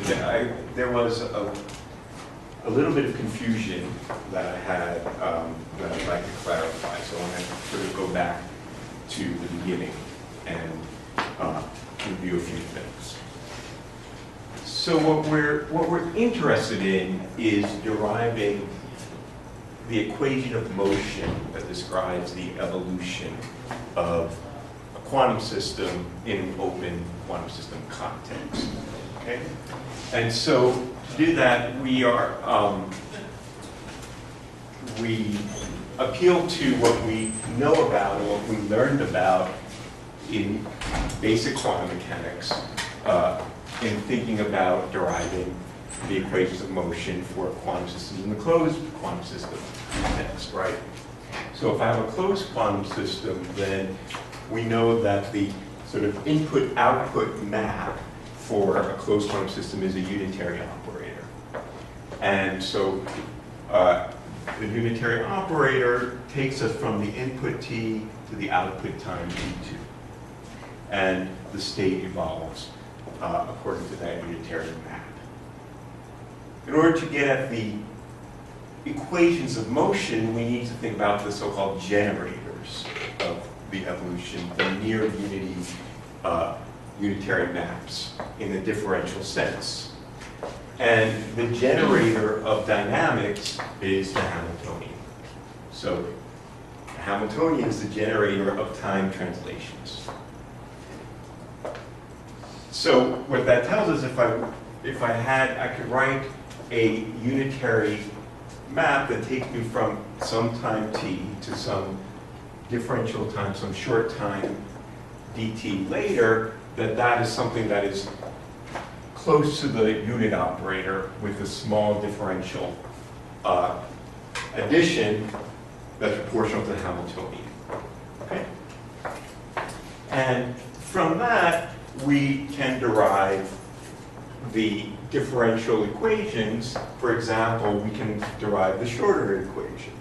There was a little bit of confusion that I had that I'd like to clarify. So I want to sort of go back to the beginning and review a few things. So what we're interested in is deriving the equation of motion that describes the evolution of a quantum system in an open quantum system context. Okay? And so to do that, we appeal to what we know about and what we learned about in basic quantum mechanics in thinking about deriving the equations of motion for quantum systems in the closed quantum system context, right? So if I have a closed quantum system, then we know that the sort of input-output map for a closed quantum system is a unitary operator. And so the unitary operator takes us from the input t to the output time t2. And the state evolves according to that unitary map. In order to get at the equations of motion, we need to think about the so-called generators of the evolution, the near unity unitary maps in the differential sense. And the generator of dynamics is the Hamiltonian. So the Hamiltonian is the generator of time translations. So what that tells us, I could write a unitary map that takes me from some time t to some differential time, some short time dt later, that is something that is close to the unit operator with a small differential addition that's proportional to the Hamiltonian. Okay? And from that, we can derive the differential equations. For example, we can derive the Schrödinger equation.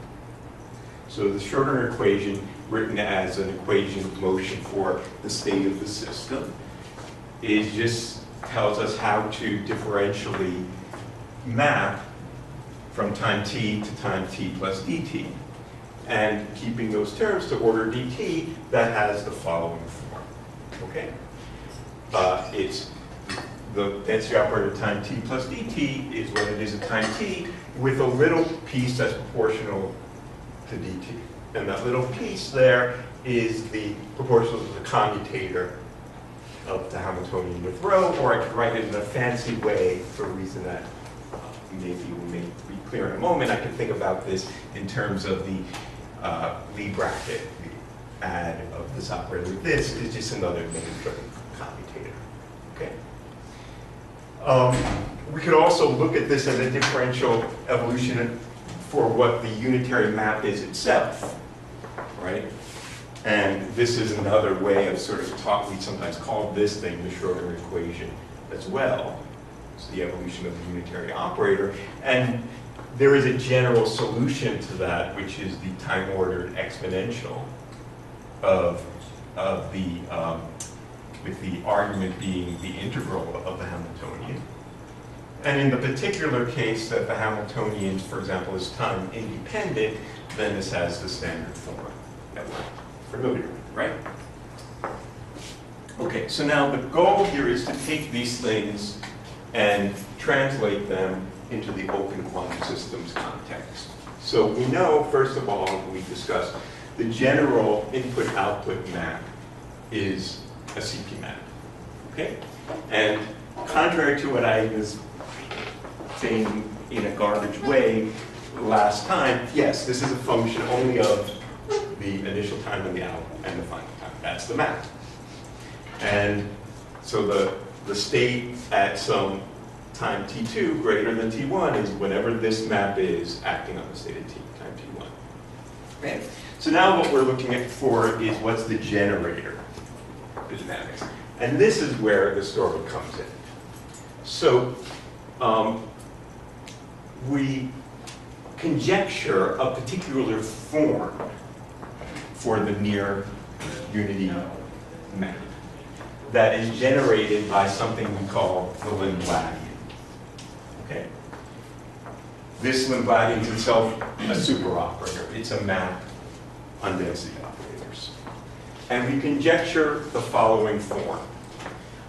So the Schrödinger equation, written as an equation of motion for the state of the system, tells us how to differentially map from time t to time t plus dt. And keeping those terms to order dt, that has the following form. Okay? It's the density operator time t plus dt is what it is at time t, with a little piece that's proportional to dt. And that little piece there is the proportional to the commutator of the Hamiltonian with rho, or I could write it in a fancy way for a reason that maybe will be clear in a moment. I can think about this in terms of the Lie bracket. The add of this operator with this is just another name for the commutator. Okay. We could also look at this as a differential evolution for what the unitary map is itself, right? And this is another way of sort of we sometimes call this thing the Schrödinger equation as well. It's the evolution of the unitary operator. And there is a general solution to that, which is the time-ordered exponential with the argument being the integral of the Hamiltonian. And in the particular case that the Hamiltonian, for example, is time independent, then this has the standard form that we're familiar with, right? Okay, so now the goal here is to take these things and translate them into the open quantum systems context. So we know, first of all, we discussed the general input-output map is a CP map, okay? And contrary to what I was saying in a garbage way last time, yes, this is a function only of the initial time and the out and the final time. That's the map. And so the state at some time t2 greater than t1 is whatever this map is acting on the state at t time t1. Okay? So now what we're looking at for is what's the generator of the dynamics. And this is where the story comes in. So we conjecture a particular form for the near unity map that is generated by something we call the Lindblad Okay. This Lindblad is itself a superoperator. It's a map on density operators. And we conjecture the following form,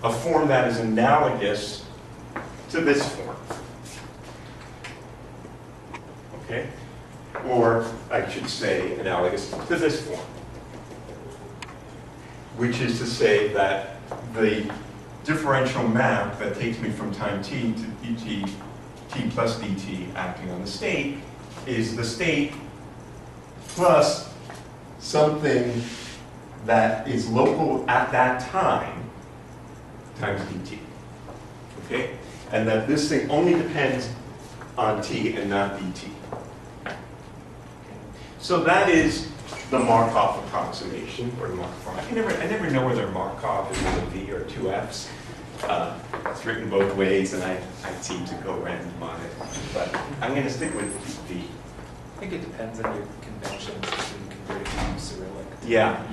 a form that is analogous to this form. Okay? Or I should say analogous to this form, which is to say that the differential map that takes me from time t to dt, t plus dt acting on the state, is the state plus something that is local at that time times dt. Okay? And that this thing only depends on t and not dt. So that is the Markov approximation, or the Markov. I never know whether Markov is with a V or two F's. It's written both ways, and I seem to go random on it. But I'm going to stick with V. I think it depends on your conventions between converting from Cyrillic. Yeah,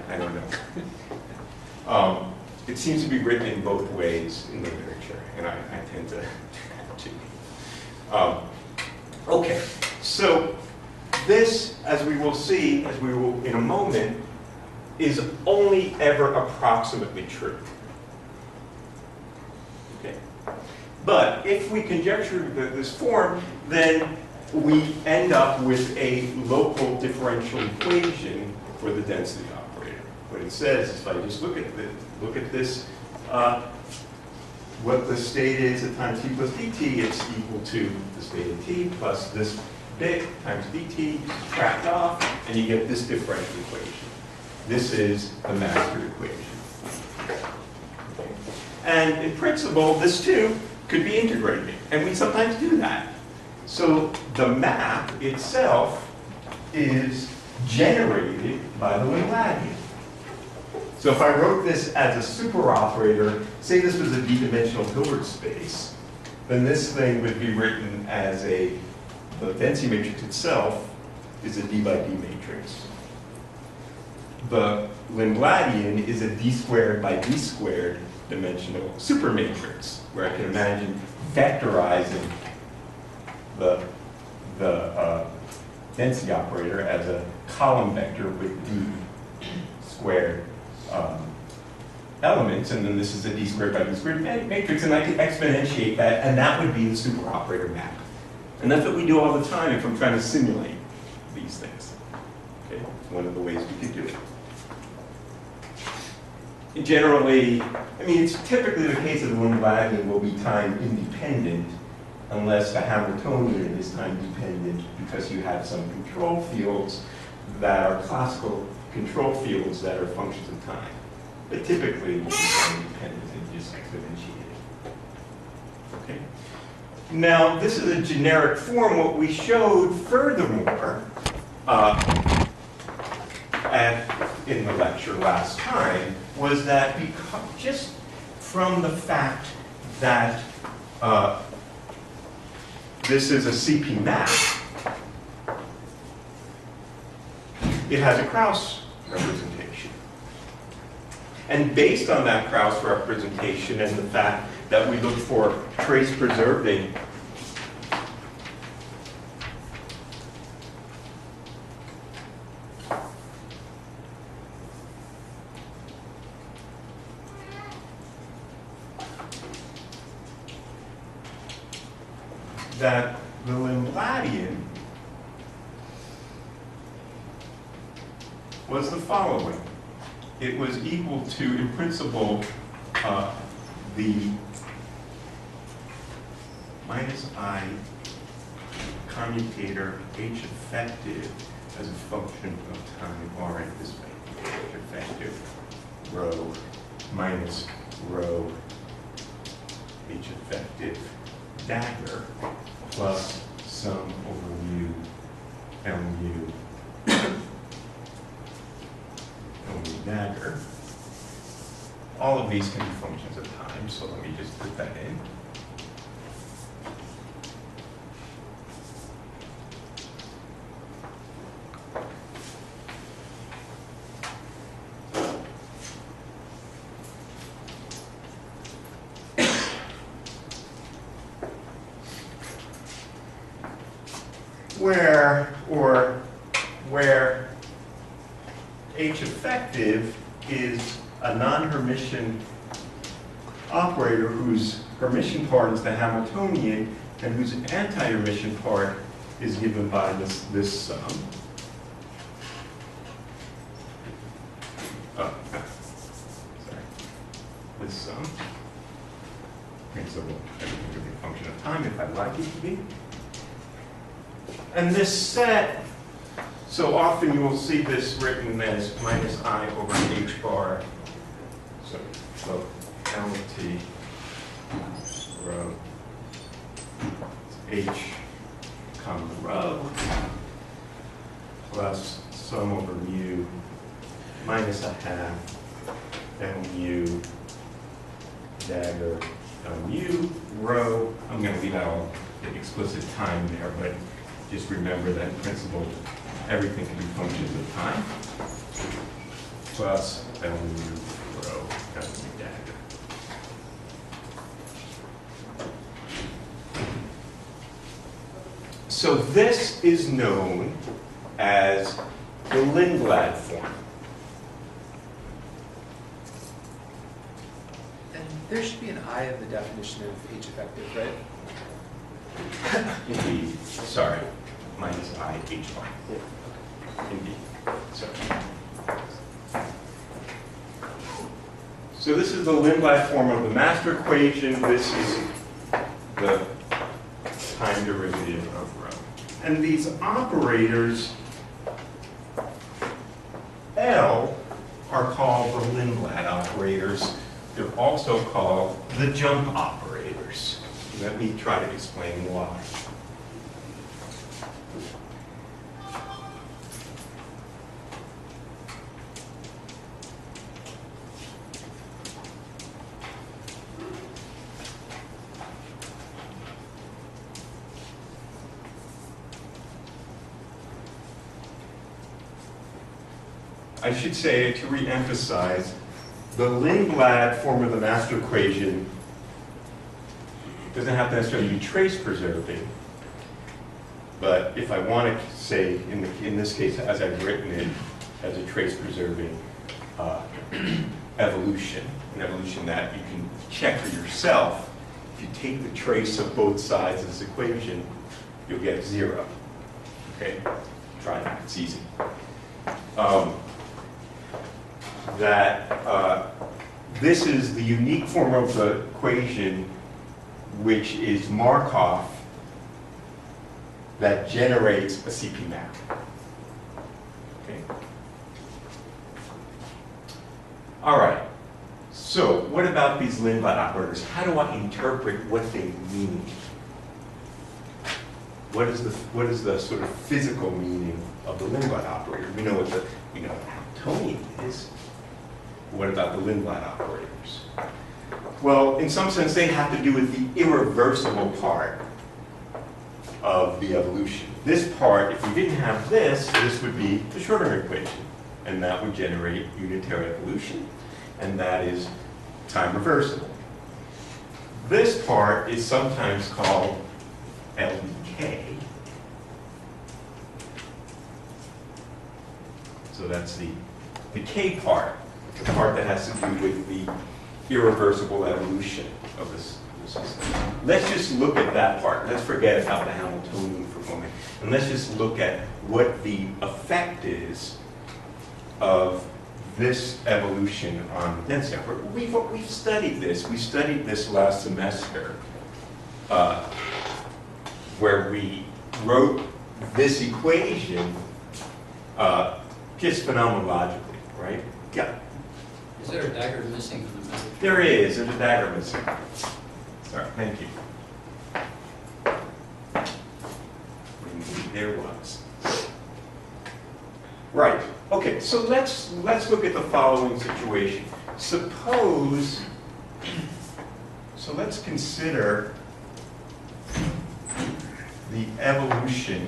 I don't know. It seems to be written in both ways in the literature, and I tend to okay, so this, as we will see, as we will in a moment, is only ever approximately true. Okay. But if we conjecture this form, then we end up with a local differential equation for the density operator. What it says is, if I just look at this, what the state is at time t plus dt, it's equal to the state of t plus this bit times dt, subtract off, and you get this differential equation. This is the master equation. Okay. And in principle, this too could be integrated, and we sometimes do that. So the map itself is generated by the Lindbladian. So if I wrote this as a superoperator, say this was a d-dimensional Hilbert space, then this thing would be written as the density matrix itself is a d by d matrix. The Lindbladian is a d squared by d squared dimensional supermatrix, where I can imagine vectorizing the density operator as a column vector with d squared elements, and then this is a d squared by d squared matrix, and I can exponentiate that, and that would be the superoperator map. And that's what we do all the time if I'm trying to simulate these things. Okay, it's one of the ways we can do it. And generally, I mean, it's typically the case that the Lindbladian will be time independent unless the Hamiltonian is time dependent, because you have some control fields that are classical control fields that are functions of time. But typically, it will be time independent and just exponentiate it. Okay. Now, this is a generic form. What we showed furthermore in the lecture last time was that just from the fact that this is a CP map, it has a Krauss representation. And based on that Krauss representation and the fact that we look for trace preserving that the Lindbladian was the following. It was equal to, in principle, the minus I commutator H effective as a function of time, or in this way, H effective rho minus rho H effective dagger plus sum over mu mu dagger. All of these can be functions of time, so let me just put that in. square, or where H effective is a non-Hermitian operator whose Hermitian part is the Hamiltonian and whose anti-Hermitian part is given by this sum. Oh, sorry. This sum. And so everything will be a function of time if I'd like it to be. And this set, so often you will see this written as minus I over H bar. So L T rho H comma rho plus sum over mu minus a half L mu dagger L mu rho. I'm going to leave out all the explicit time there, but just remember that in principle everything can be functions of time plus L mu rho L mu dagger. So this is known as the Lindblad form. And there should be an I in the definition of H effective, right? Indeed. Sorry. Minus I H bar. Indeed. So this is the Lindblad form of the master equation. This is the time derivative of rho. And these operators, L, are called the Lindblad operators. They're also called the jump operators. Let me try to explain why. I should say, to re-emphasize, the Lindblad form of the master equation doesn't have to necessarily be trace preserving, but if I want to say, in this case, as I've written it, as a trace preserving evolution, an evolution that you can check for yourself. If you take the trace of both sides of this equation, you'll get 0. Okay? Try that, it's easy. This is the unique form of the equation which is Markov that generates a CP map. Okay? All right. So what about these Lindblad operators? How do I interpret what they mean? What is the sort of physical meaning of the Lindblad operator? We know what Hamiltonian is. What about the Lindblad operators? Well, in some sense, they have to do with the irreversible part of the evolution. This part, if we didn't have this would be the Schrödinger equation, and that would generate unitary evolution, and that is time reversible. This part is sometimes called LDK. So that's the decay part. The part that has to do with the irreversible evolution of this system. Let's just look at that part. Let's forget about the Hamiltonian for a moment. And let's just look at what the effect is of this evolution on the density operator. We've studied this. We studied this last semester where we wrote this equation just phenomenologically, right? Yeah. Is there a dagger missing from the message? There is. There's a dagger missing. Sorry. Thank you. Indeed, there was. Right. Okay. So let's look at the following situation. Suppose. So let's consider the evolution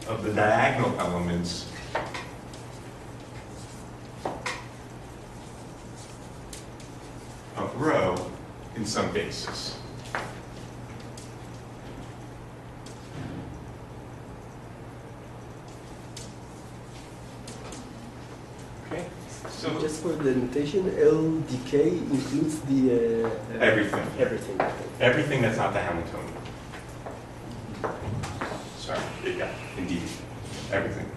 of the diagonal elements of rho in some basis. So just for the notation, LDK includes the everything. Everything. Everything that's not the Hamiltonian. Sorry, yeah, indeed, everything.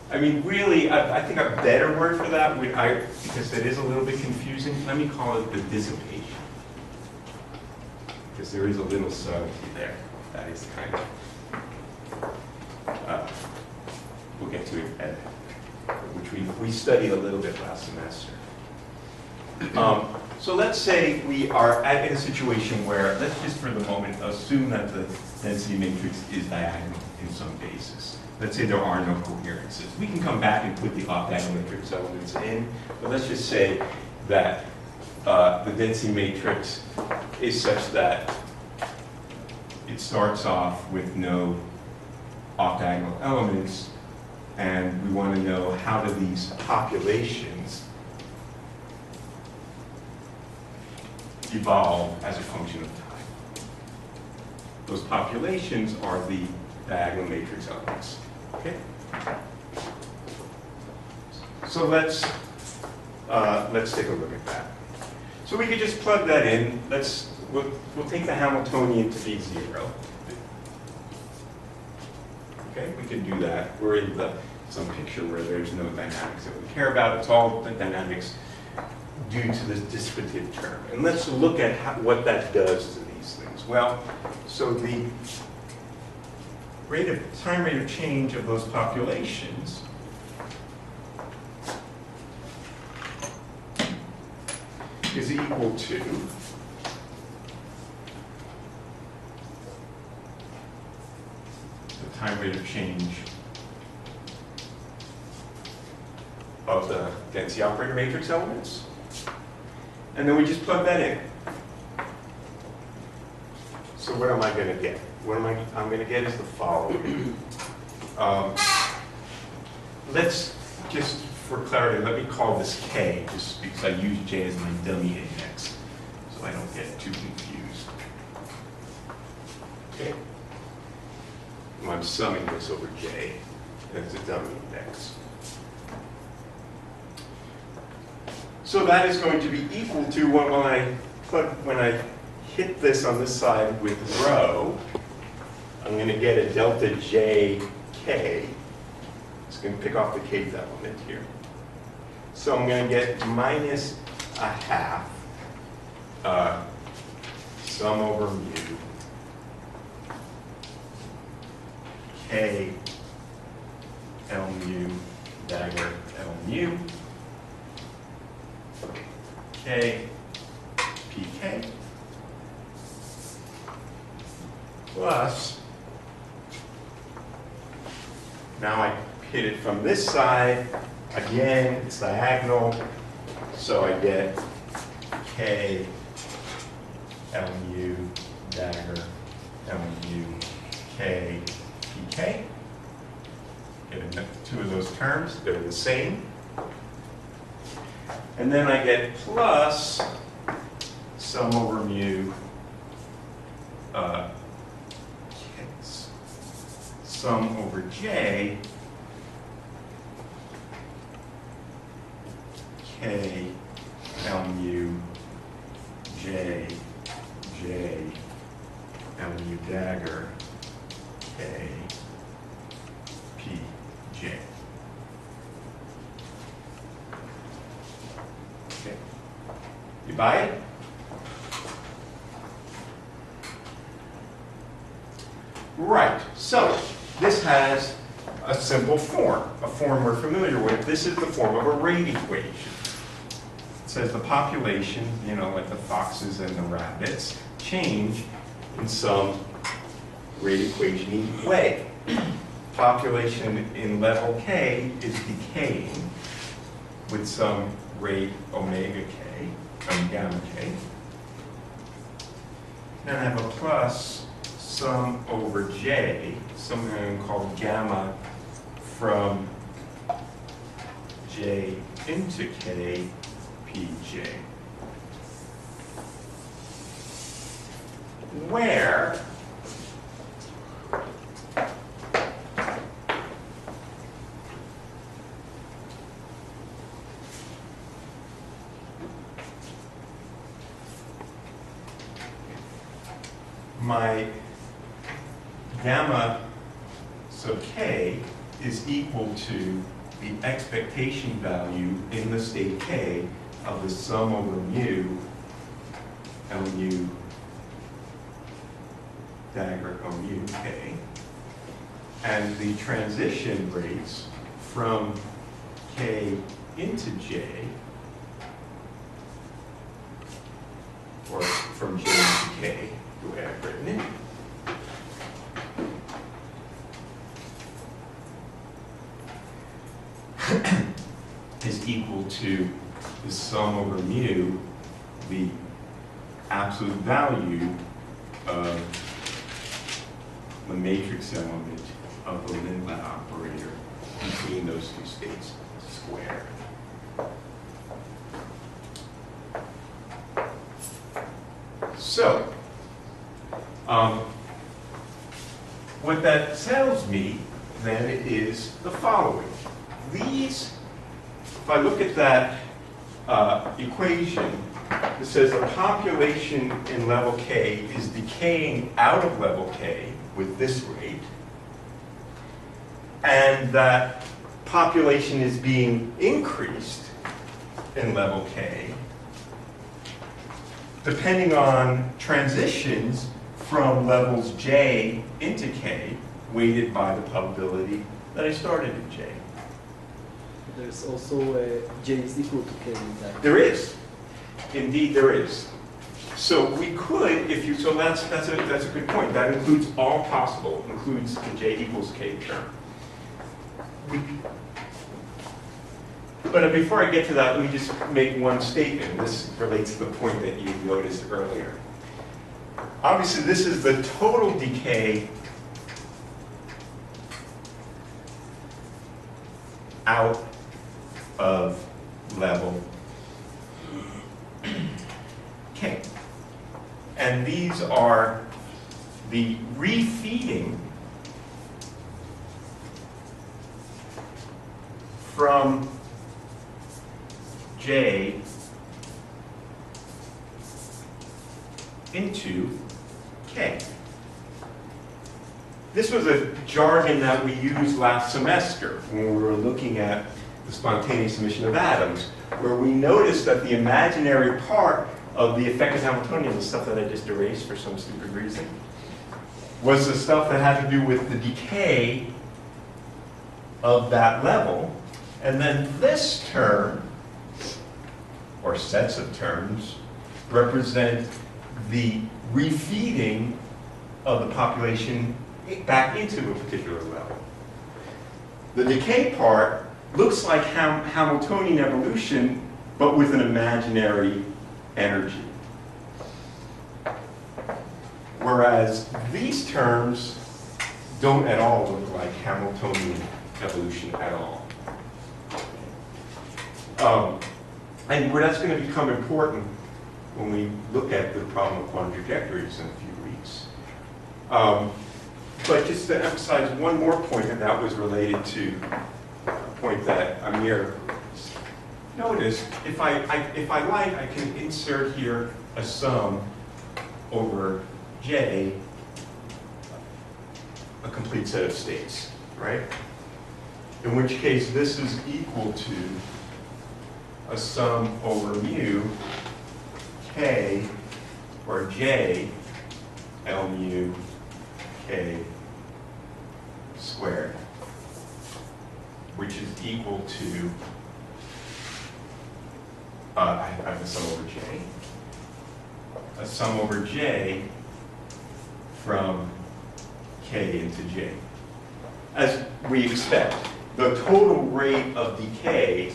I mean, really, I think a better word for that would, because it is a little bit confusing, let me call it the dissipation. Because there is a little subtlety there. That is kind of, we'll get to it, which we studied a little bit last semester. So let's say we are in a situation where, let's just for the moment assume that the density matrix is diagonal in some basis. Let's say there are no coherences. We can come back and put the off-diagonal matrix elements in, but let's just say that the density matrix is such that it starts off with no off-diagonal elements, and we want to know how do these populations evolve as a function of time. Those populations are the diagonal matrix elements. Okay? So let's take a look at that. So we could just plug that in. We'll take the Hamiltonian to be 0. Okay, we can do that. We're in some picture where there's no dynamics that we care about. It's all the dynamics due to this distributive term. And let's look at what that does to these things. Well, so the time rate of change of those populations is equal to the time rate of change of the density operator matrix elements. And then we just plug that in. So what am I going to get? What I'm going to get is the following. Let's just, for clarity, let me call this K, just because I use J as my dummy index, so I don't get too confused. Okay? Well, I'm summing this over J as a dummy index. So that is going to be equal to when I hit this on this side with rho, I'm going to get a delta j k. It's going to pick off the kth element here. So I'm going to get minus a half sum over mu k L mu dagger L mu k pk plus, now I hit it from this side, again, it's diagonal, so I get k L mu dagger L mu k pk. Get two of those terms, they're the same. And then I get plus sum over mu sum over j k L mu j L mu dagger k p j. Okay, you buy it? Right, so this has a simple form, a form we're familiar with. This is the form of a rate equation. It says the population, you know, like the foxes and the rabbits, change in some rate equation way. Population in level k is decaying with some rate omega k, gamma k. Then I have a plus sum over j, something called gamma from j into k pj, where my gamma sub k is equal to the expectation value in the state k of the sum over mu LU dagger mu k, and the transition rates from k into j, or from j to k, the way I've written it. Is equal to the sum over mu, the absolute value of the matrix element of the Lindblad operator between those two states squared. So, what that tells me then is the following. These, if I look at that equation, it says the population in level K is decaying out of level K with this rate, and that population is being increased in level K depending on transitions from levels J into K, weighted by the probability that I started in J. There's also J is equal to K in that. There is. Indeed, there is. So we could, if you, so that's a good point. That includes all possible, includes the J equals K term. But before I get to that, let me just make one statement. This relates to the point that you noticed earlier. Obviously, this is the total decay out of level K. And these are the refeeding from J into K. This was a jargon that we used last semester when we were looking at the spontaneous emission of atoms, where we noticed that the imaginary part of the effective Hamiltonian, the stuff that I just erased for some stupid reason, was the stuff that had to do with the decay of that level. And then this term, or sets of terms, represent the refeeding of the population back into a particular level. The decay part looks like Hamiltonian evolution, but with an imaginary energy. Whereas these terms don't at all look like Hamiltonian evolution at all. And where that's going to become important when we look at the problem of quantum trajectories in a few weeks. But just to emphasize one more point, and that was related to a point that Amir noticed. If I like, I can insert here a sum over J, a complete set of states, right? In which case, this is equal to a sum over mu K, or J, L mu K squared, which is equal to, I have a sum over J. A sum over J from K into J. As we expect, the total rate of decay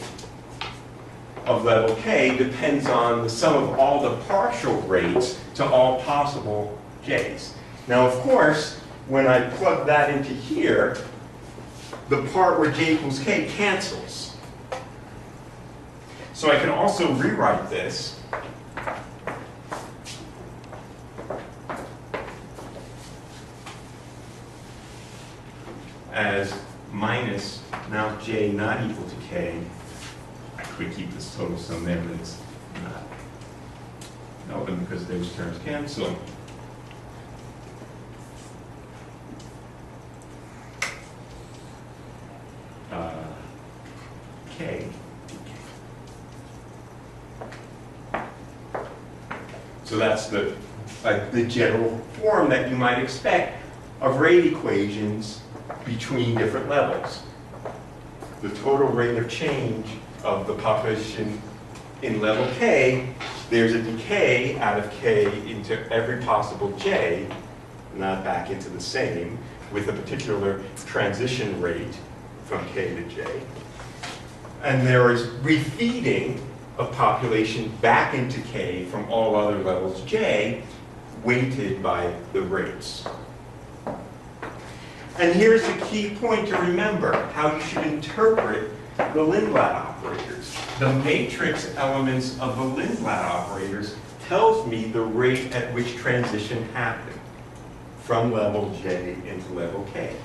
of level K depends on the sum of all the partial rates to all possible J's. Now, of course, when I plug that into here, the part where J equals K cancels. So I can also rewrite this as minus, now J not equal to K. I could keep this total sum there, but it's not relevant because those terms cancel. So that's the general form that you might expect of rate equations between different levels. The total rate of change of the population in level K, there's a decay out of K into every possible J, not back into the same, with a particular transition rate from K to J. And there is refeeding of population back into K from all other levels J, weighted by the rates. And here's the key point to remember, how you should interpret the Lindblad operators. The matrix elements of the Lindblad operators tells me the rate at which transition happened from level J into level K.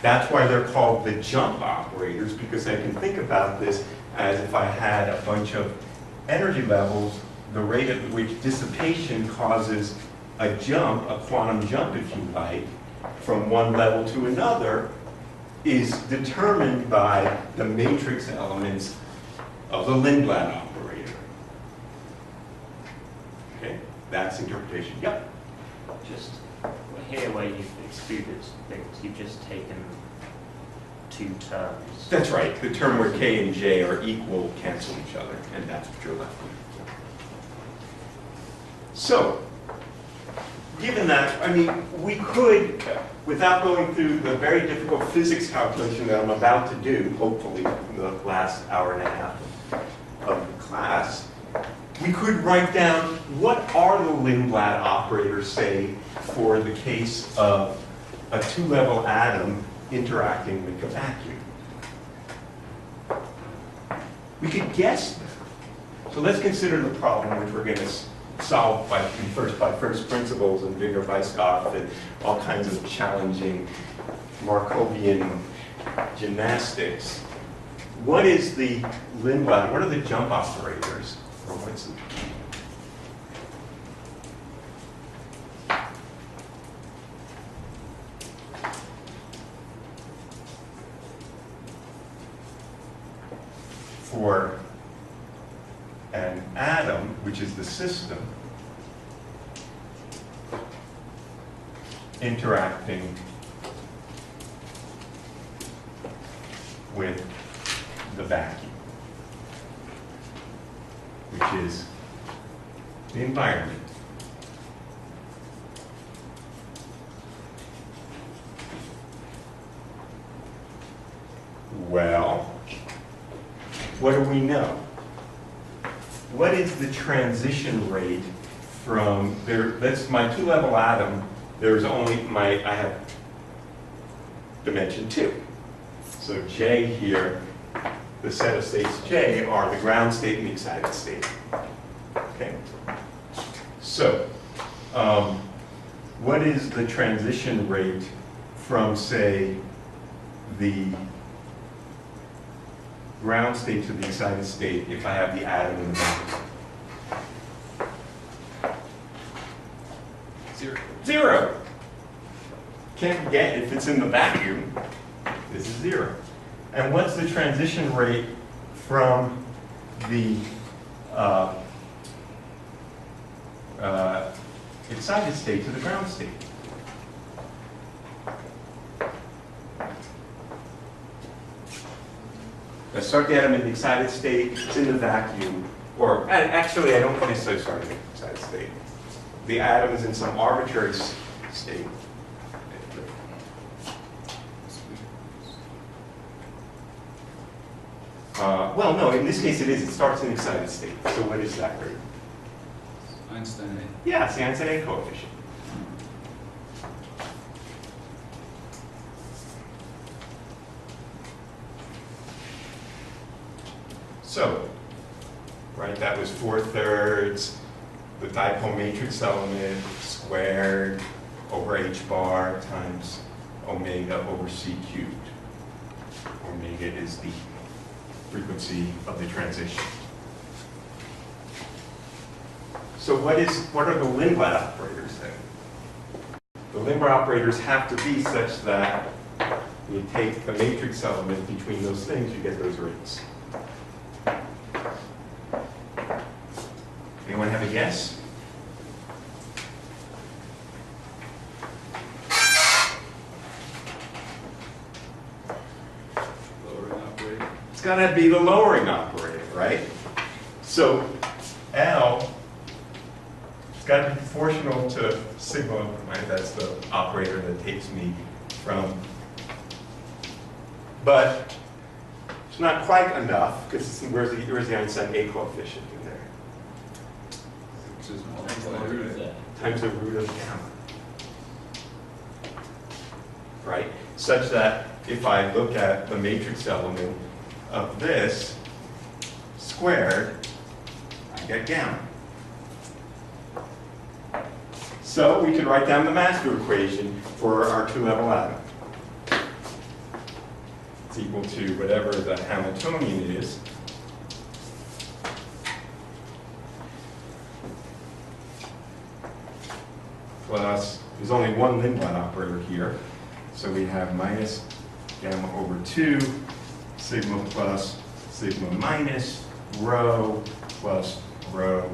That's why they're called the jump operators, because I can think about this as if I had a bunch of energy levels, the rate at which dissipation causes a jump, a quantum jump if you like, from one level to another, is determined by the matrix elements of the Lindblad operator. Okay, that's interpretation. Yep. Just here where you've excluded things, you've just taken two terms. That's right. The term where K and J are equal cancel each other, and that's what you're left with. So, given that, I mean, we could, without going through the very difficult physics calculation that I'm about to do, hopefully in the last hour and a half of the class, we could write down what are the Lindblad operators, say, for the case of a two-level atom interacting with a vacuum. We could guess them. So let's consider the problem which we're going to solve by first principles and Wigner-Weisskopf and all kinds of challenging Markovian gymnastics. What is the Lindblad? What are the jump operators? Or what's the for an atom, which is the system, interacting with the vacuum, which is the environment. Well, what do we know? What is the transition rate from there? That's my two-level atom. There's only I have dimension 2. So J here, the set of states J are the ground state and the excited state. Okay. So, what is the transition rate from, say, the ground state to the excited state if I have the atom in the vacuum? 0. 0. Can't forget, if it's in the vacuum, this is 0. And what's the transition rate from the excited state to the ground state? I start the atom in the excited state, it's in the vacuum, or actually I don't necessarily start in the excited state. The atom is in some arbitrary state. Well, no, in this case it is. It starts in excited state. So what is that rate? Einstein A. Yeah, it's the Einstein A coefficient. So, right, that was 4/3 the dipole matrix element squared over h bar times omega over c cubed. Omega is the frequency of the transition. So what are the Lindblad operators then? The Lindblad operators have to be such that you take the matrix element between those things, you get those rates. Anyone have a guess? going to be the lowering operator, right? So L, it's got to be proportional to sigma, right? That's the operator that takes me from, but it's not quite enough, because where's the Einstein A coefficient in there? Which is multiplied. Times the root of gamma. Right? Such that if I look at the matrix element of this squared, I get gamma. So we can write down the master equation for our two-level atom. It's equal to whatever the Hamiltonian is. Plus, there's only one Lindblad operator here. So we have minus gamma over 2, sigma plus sigma minus, rho plus rho,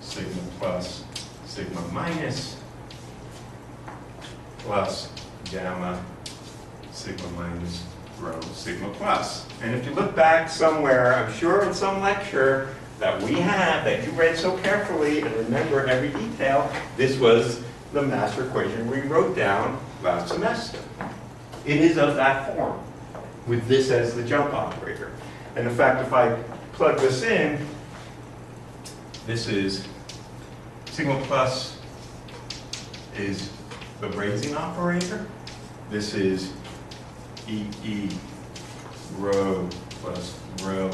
sigma plus sigma minus, plus gamma sigma minus rho sigma plus. And if you look back somewhere, I'm sure in some lecture that we have, that you read so carefully and remember every detail, this was the master equation we wrote down last semester. It is of that form, with this as the jump operator. And in fact, if I plug this in, this is sigma plus is the brazing operator. This is EE rho plus rho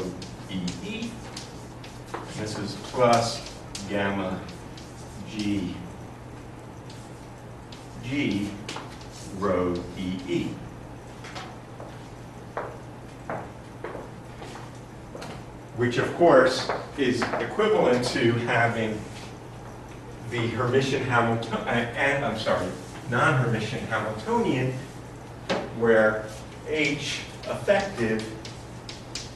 EE. This is plus gamma G rho EE. Which of course is equivalent to having the Hermitian Hamiltonian, non-Hermitian Hamiltonian, where H effective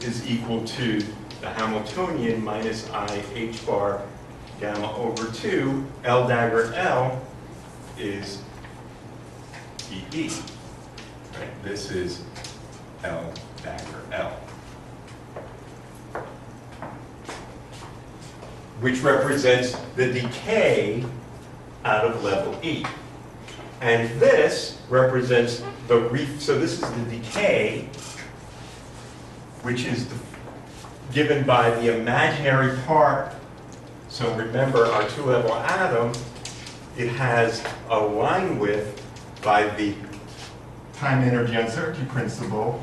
is equal to the Hamiltonian minus I H bar gamma over 2, L dagger L is EE. Right? This is L dagger L. Which represents the decay out of level E. And this represents so this is the decay, which is given by the imaginary part. So remember, our two-level atom, it has a line width by the time energy uncertainty principle.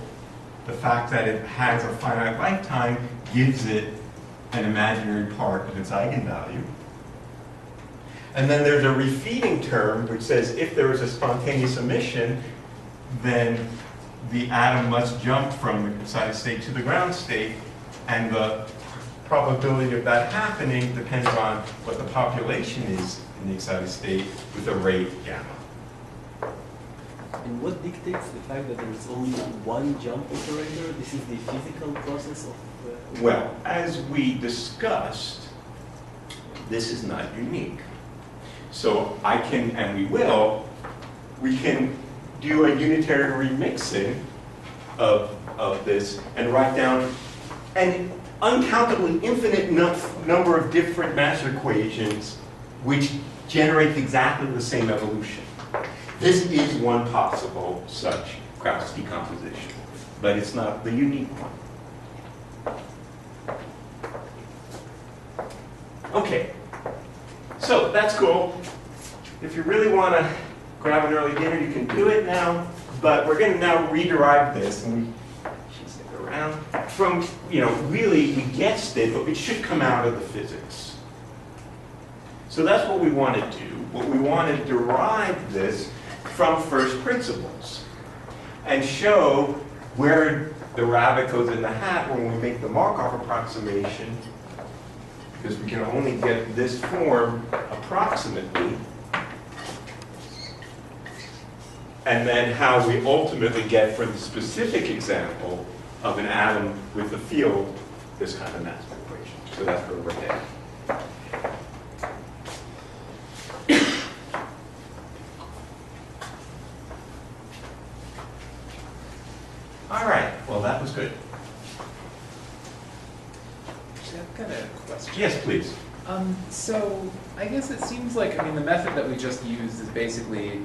The fact that it has a finite lifetime gives it an imaginary part of its eigenvalue. And then there's a refeeding term which says if there is a spontaneous emission, then the atom must jump from the excited state to the ground state, and the probability of that happening depends on what the population is in the excited state with a rate gamma. And what dictates the fact that there is only one jump operator? This is the physical process of... Well, as we discussed, this is not unique. So I can, and we can do a unitary remixing of this and write down an uncountably infinite number of different master equations which generate exactly the same evolution. This is one possible such Krauss decomposition, but it's not the unique one. Okay, so that's cool. If you really want to grab an early dinner, you can do it now, but we're going to now rederive this, and we should stick around, from, really we guessed it, but it should come out of the physics. So that's what we want to do. What we want to derive this from first principles and show where the rabbit goes in the hat when we make the Markov approximation, because we can only get this form approximately, and then how we ultimately get, for the specific example of an atom with the field, this kind of master equation. So that's where we're headed. All right, well, that Actually, I've got a question. Yes, please. So I guess it seems like, I mean, the method that we just used is basically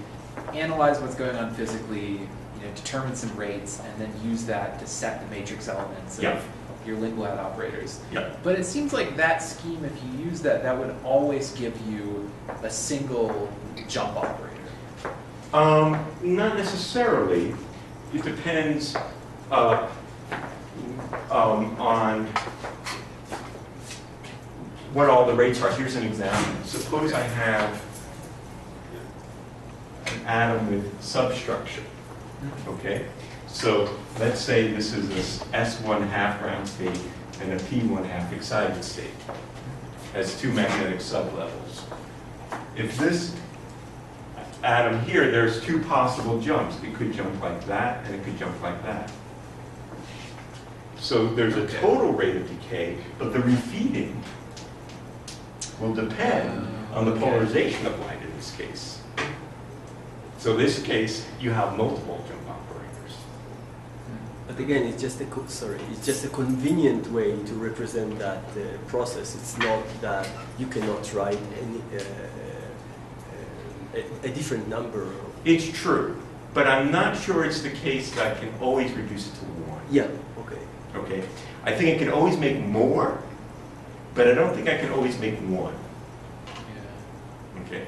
analyze what's going on physically, you know, determine some rates, and then use that to set the matrix elements of, Yeah. of your Lindblad operators. Yeah. But it seems like that scheme, if you use that, that would always give you a single jump operator. Not necessarily. It depends on what all the rates are. Here's an example. Suppose I have an atom with substructure. Okay? So let's say this is this S1 half ground state and a P1 half excited state. Has two magnetic sublevels. If this atom here, there's two possible jumps. It could jump like that, and it could jump like that. So there's a total rate of decay, but the refeeding will depend on the polarization of light in this case. So in this case, you have multiple jump operators. But again, it's just it's just a convenient way to represent that process. It's not that you cannot write any a different number. It's true, but I'm not sure it's the case that I can always reduce it to 1. Yeah. Okay. Okay? I think I can always make more, but I don't think I can always make 1. Yeah. Okay?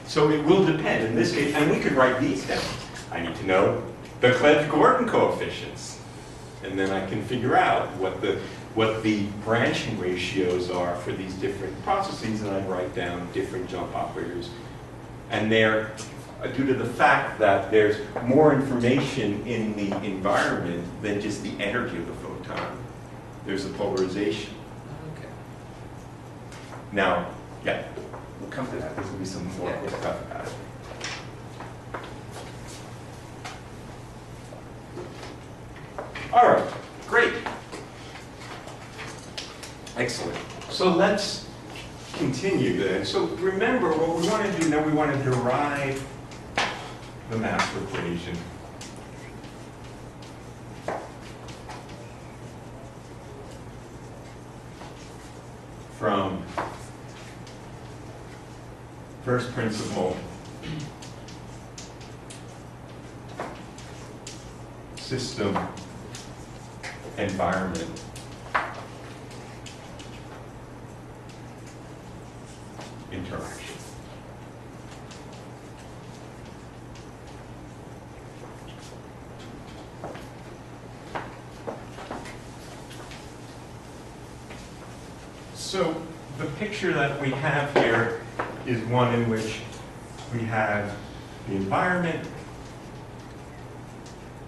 So it will depend. In this case, and we could write these down. I need to know the Clebsch-Gordan coefficients, and then I can figure out what the branching ratios are for these different processes, and I write down different jump operators. And they're due to the fact that there's more information in the environment than just the energy of the photon. There's a polarization. Okay. Now, yeah, we'll come to that. There's going to be some more Yeah. stuff about it. All right, great. Excellent. So let's continue then. So remember what we want to do now, we want to derive the mass equation. From first principle system environment interaction. So the picture that we have here is one in which we have the environment,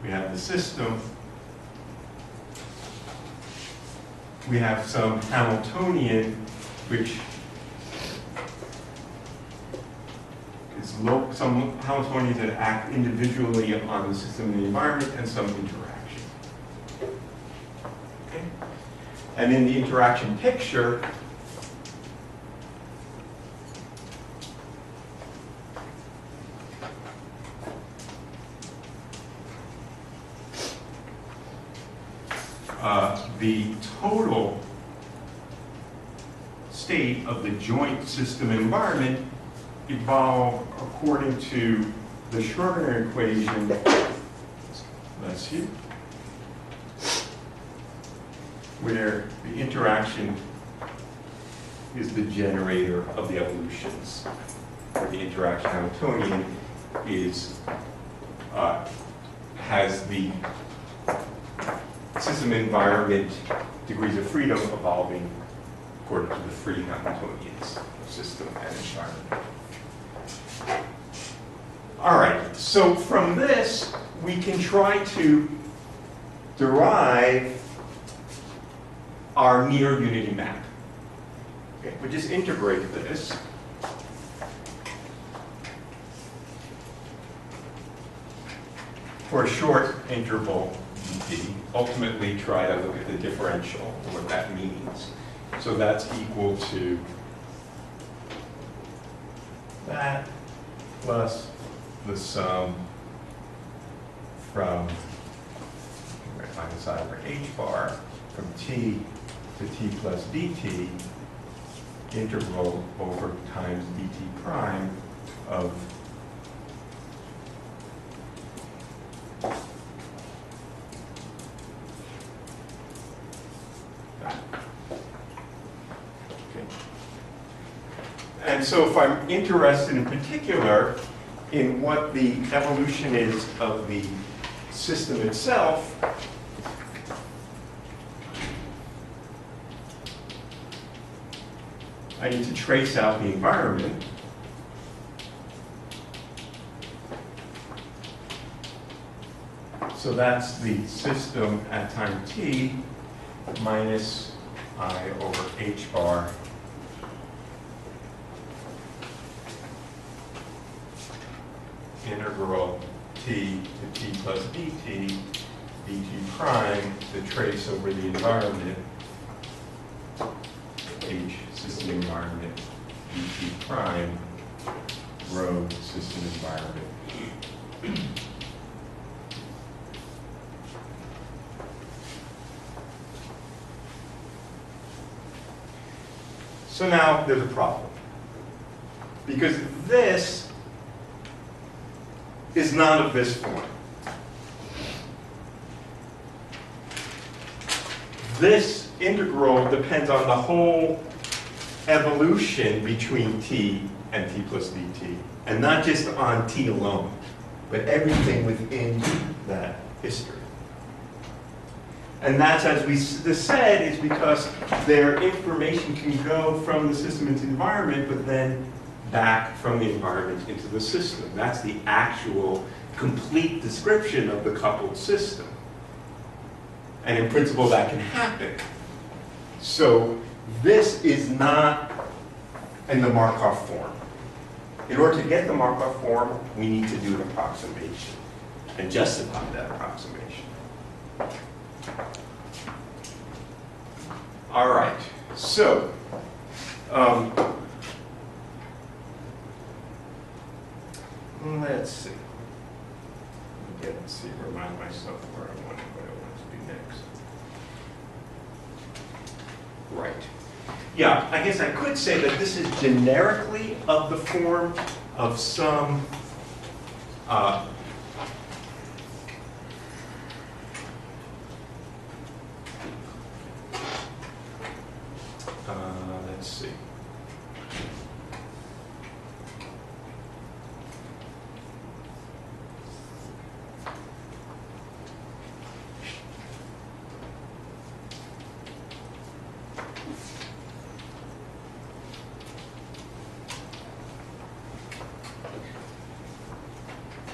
we have the system, we have some Hamiltonian, which is some Hamiltonians that act individually on the system and the environment, and some interaction. Okay? And in the interaction picture, the total state of the joint system environment evolve according to the Schrödinger equation, bless you, where the interaction is the generator of the evolutions, where the interaction Hamiltonian is has the system environment degrees of freedom evolving according to the free Hamiltonians of system and environment. All right, so from this, we can try to derive our near unity map. Okay, we just integrate this. For a short interval dt, ultimately try to look at the differential and what that means. So that's equal to that plus the sum from, I'm going to find this out over h bar from t to t plus dt, integral over times dt prime of that. Okay. And so if I'm interested in particular in what the evolution is of the system itself, I need to trace out the environment. So that's the system at time t minus I over h bar integral t to t plus dt, dt prime, the trace over the environment, h system environment, dt prime, rho system environment. So now there's a problem, because this is not of this form. This integral depends on the whole evolution between t and t plus dt, and not just on t alone, but everything within that history. And that's, as we said, is because their information can go from the system into the environment, but then back from the environment into the system. That's the actual complete description of the coupled system. And in principle, that can happen. So this is not in the Markov form. In order to get the Markov form, we need to do an approximation and justify that approximation. All right, so let's see. Let's see, remind myself where I want, what I want to do next. Right. Yeah, I guess I could say that this is generically of the form of some let's see.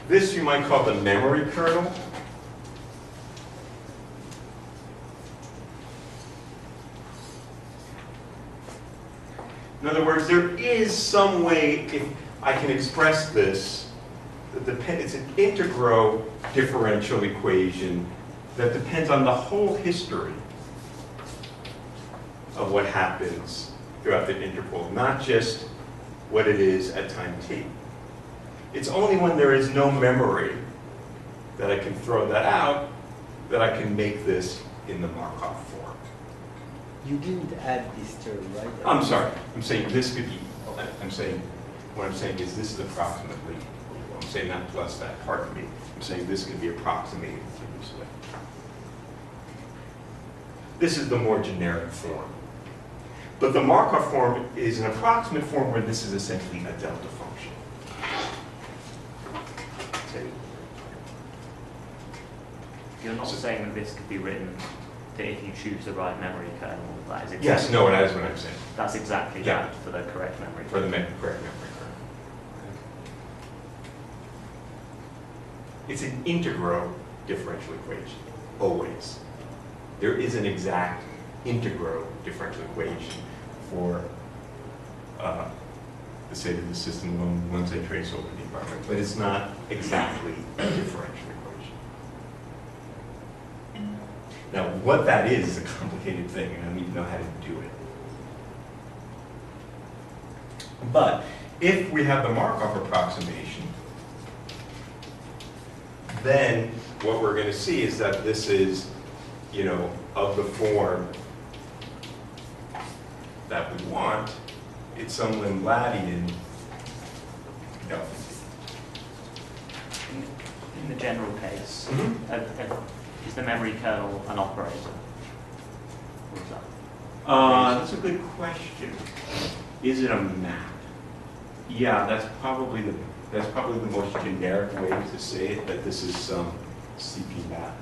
This you might call the memory kernel. In other words, there is some way, if I can express this, it's an integral differential equation that depends on the whole history of what happens throughout the interval, not just what it is at time t. It's only when there is no memory that I can throw that out that I can make this in the Markov form. You didn't add this term, right? I'm sorry. I'm saying this could be, I'm saying, what I'm saying is this is approximately, I'm saying not plus that, pardon me. I'm saying this could be approximated through this way. This is the more generic form. But the Markov form is an approximate form where this is essentially a delta function. You're not saying that this could be written that if you choose the right memory kernel, that is exactly. Yes, no, that is what I'm saying. That's exactly Yeah. that for the correct memory. For the correct memory kernel. It's an integral differential equation, always. There is an exact integral differential equation for the state of the system once I trace over the environment, but it's not exactly a differential equation. Now, what that is a complicated thing, and I don't even know how to do it. But if we have the Markov approximation, then what we're going to see is that this is you know, of the form that we want, it's some Lindbladian delta t. In the general case, Mhm. is the memory kernel an operator? For example? That's a good question. Is it a map? Yeah, that's probably the most generic way to say it, that this is some CP map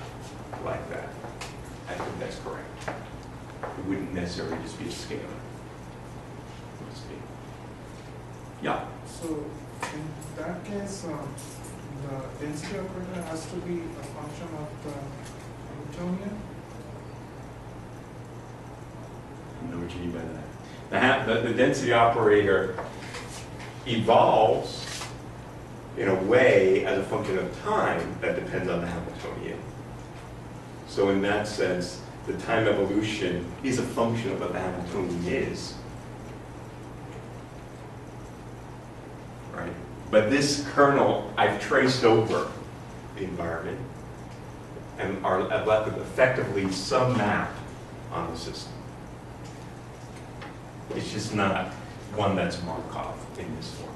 like that. I think that's correct. It wouldn't necessarily just be a scalar. Let's see. Yeah. So in that case, the density operator has to be a function of the Hamiltonian. I don't know what you mean by that. The density operator evolves in a way as a function of time that depends on the Hamiltonian. So in that sense, the time evolution is a function of what the Hamiltonian is. Right? But this kernel, I've traced over the environment and I've left effectively some map on the system. It's just not one that's Markov in this form.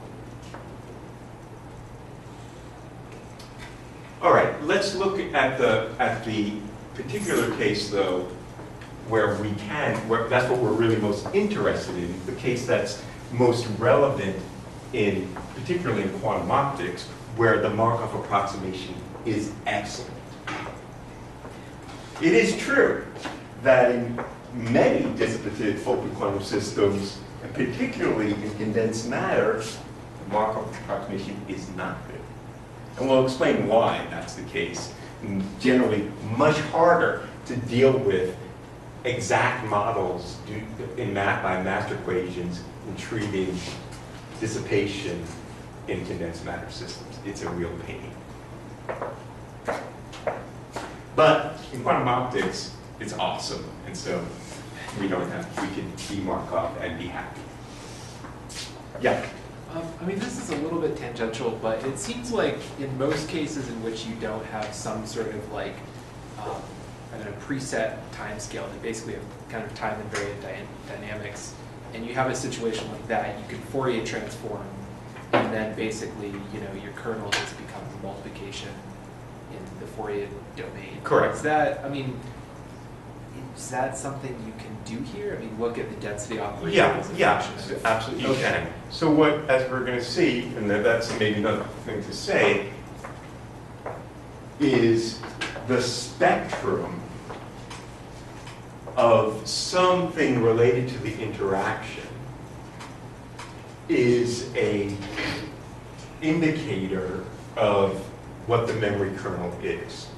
All right, let's look at the particular case though, where that's what we're really most interested in, the case that's most relevant particularly in quantum optics, where the Markov approximation is excellent. It is true that in many dissipative open quantum systems, and particularly in condensed matter, the Markov approximation is not good. And we'll explain why that's the case. And generally, much harder to deal with exact models by master equations in treating dissipation in condensed matter systems. It's a real pain. But in quantum optics, it's awesome. And so we can be Markov and be happy. Yeah. I mean, this is a little bit tangential, but it seems like in most cases in which you don't have some sort of like, I don't know, preset time scale, and basically have kind of time invariant dynamics, and you have a situation like that, you can Fourier transform, and then basically, you know, your kernel just becomes a multiplication in the Fourier domain. Correct. Is that, I mean, is that something you can do here? I mean, look at the density operator. Yeah, absolutely you can. So what, as we're going to see, and that's maybe another thing to say, is the spectrum of something related to the interaction is an indicator of what the memory kernel is.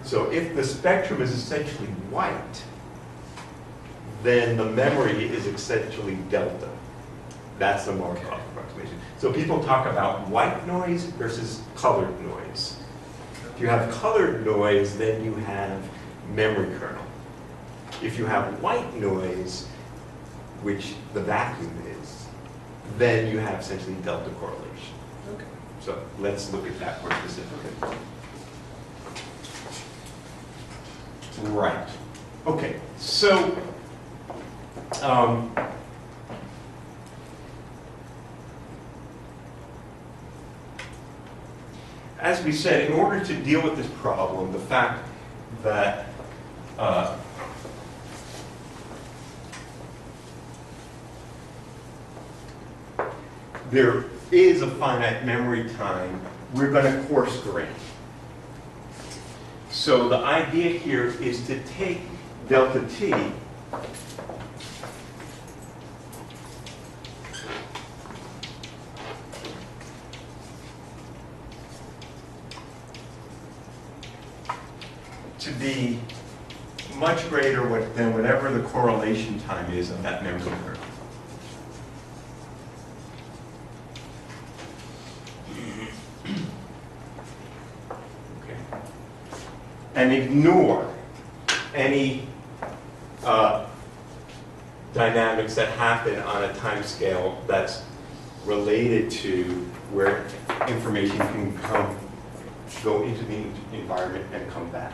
So if the spectrum is essentially white, then the memory is essentially delta. That's the Markov approximation. So people talk about white noise versus colored noise. If you have colored noise, then you have memory kernel. If you have white noise, which the vacuum is, then you have essentially delta correlation. Okay. So let's look at that more specifically. Right. Okay. So as we said, in order to deal with this problem, the fact that there is a finite memory time, we're going to coarse grain. So the idea here is to take delta t to be much greater than whatever the correlation time is of that memory kernel. And ignore any dynamics that happen on a time scale that's related to where information can go into the environment and come back.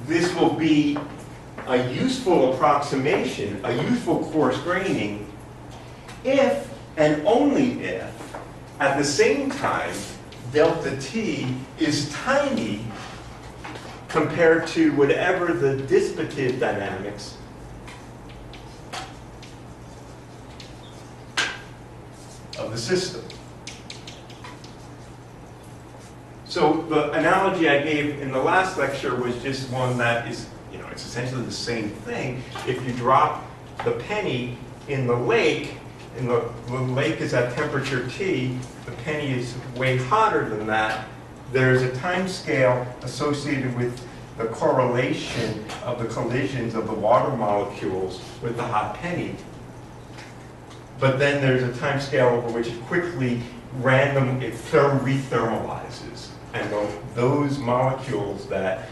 this will be a useful approximation, a useful coarse graining, if and only if, at the same time, delta t is tiny compared to whatever the dissipative dynamics of the system. So the analogy I gave in the last lecture was just one that is, it's essentially the same thing. If you drop the penny in the lake, and the lake is at temperature T, the penny is way hotter than that, there's a time scale associated with the correlation of the collisions of the water molecules with the hot penny. But then there's a time scale over which it quickly rethermalizes. And those molecules that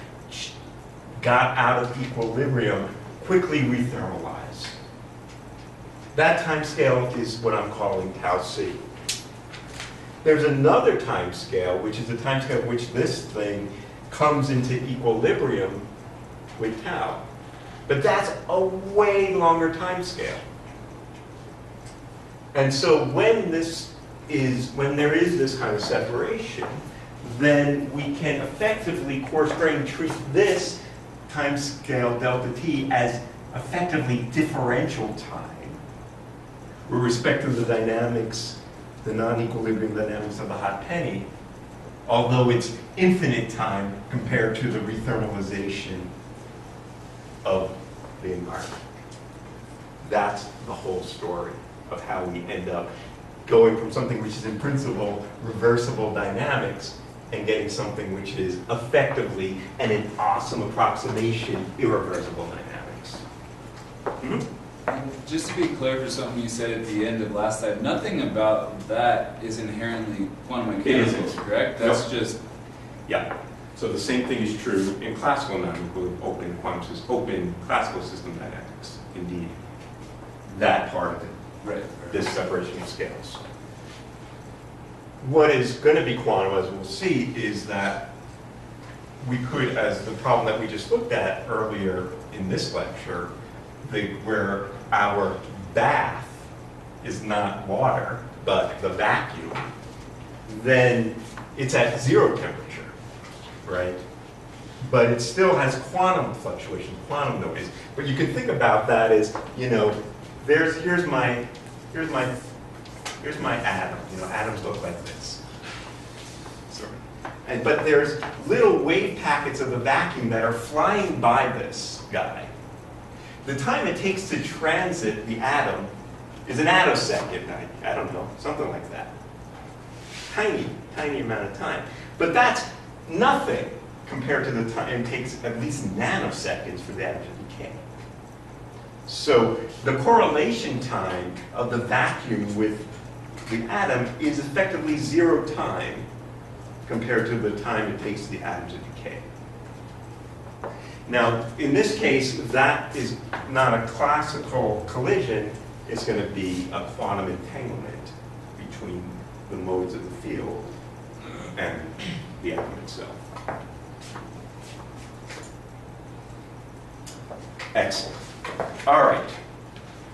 got out of equilibrium quickly rethermalize. That time scale is what I'm calling tau c. There's another time scale, which is the time scale at which this thing comes into equilibrium with tau. But that's a way longer time scale. And so when there is this kind of separation, then we can effectively coarse grain treat this time scale delta t as effectively differential time with respect to the dynamics, the non-equilibrium dynamics of the hot penny, although it's infinite time compared to the rethermalization of the environment. That's the whole story of how we end up going from something which is in principle reversible dynamics and getting something which is effectively and an awesome approximation irreversible dynamics. Just to be clear for something you said at the end of last time, nothing about that is inherently quantum mechanical, correct? That's just... Yeah. So the same thing is true in classical non-equilibrium open classical system dynamics, indeed. That part of it. Right. This separation of scales. What is going to be quantum, as we'll see, is that we could, as the problem that we just looked at earlier in this lecture, where our bath is not water, but the vacuum, then it's at zero temperature, right? But it still has quantum fluctuation, quantum noise. But you can think about that as, here's my atom. Atoms look like this. But there's little wave packets of the vacuum that are flying by this guy. The time it takes to transit the atom is an attosecond. I don't know, something like that. Tiny, tiny amount of time. But that's nothing compared to the time it takes at least nanoseconds for the atom to decay. So the correlation time of the vacuum with the atom is effectively zero time compared to the time it takes the atom to decay. Now, in this case, that is not a classical collision. It's going to be a quantum entanglement between the modes of the field and the atom itself. Excellent. All right.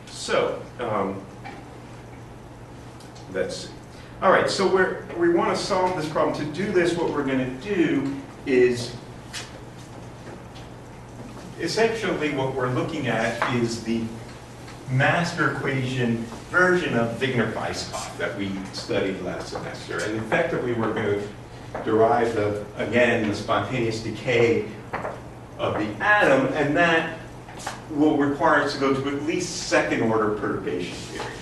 So, let's see. All right, so we want to solve this problem. To do this, what we're going to do is, essentially what we're looking at is the master equation version of Wigner-Weisskopf that we studied last semester. And effectively, we're going to derive, the spontaneous decay of the atom, and that will require us to go to at least second-order perturbation theory.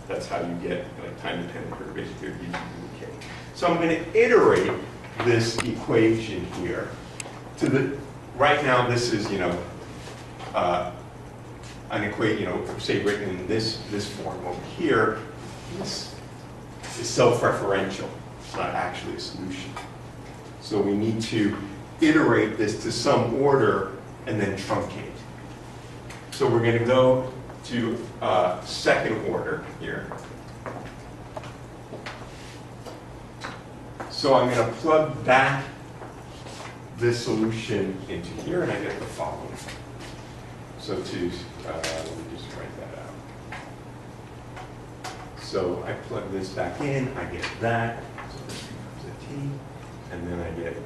That's how you get time-dependent perturbation theory using decay. So I'm going to iterate this equation here to the. Right now, this is an equation, say written in this form over here. This is self-referential. It's not actually a solution. So we need to iterate this to some order and then truncate. So we're going to go to second order here. So I'm going to plug back this solution into here, and I get the following. So let me just write that out. So I plug this back in, I get that. So this becomes a t, and then I get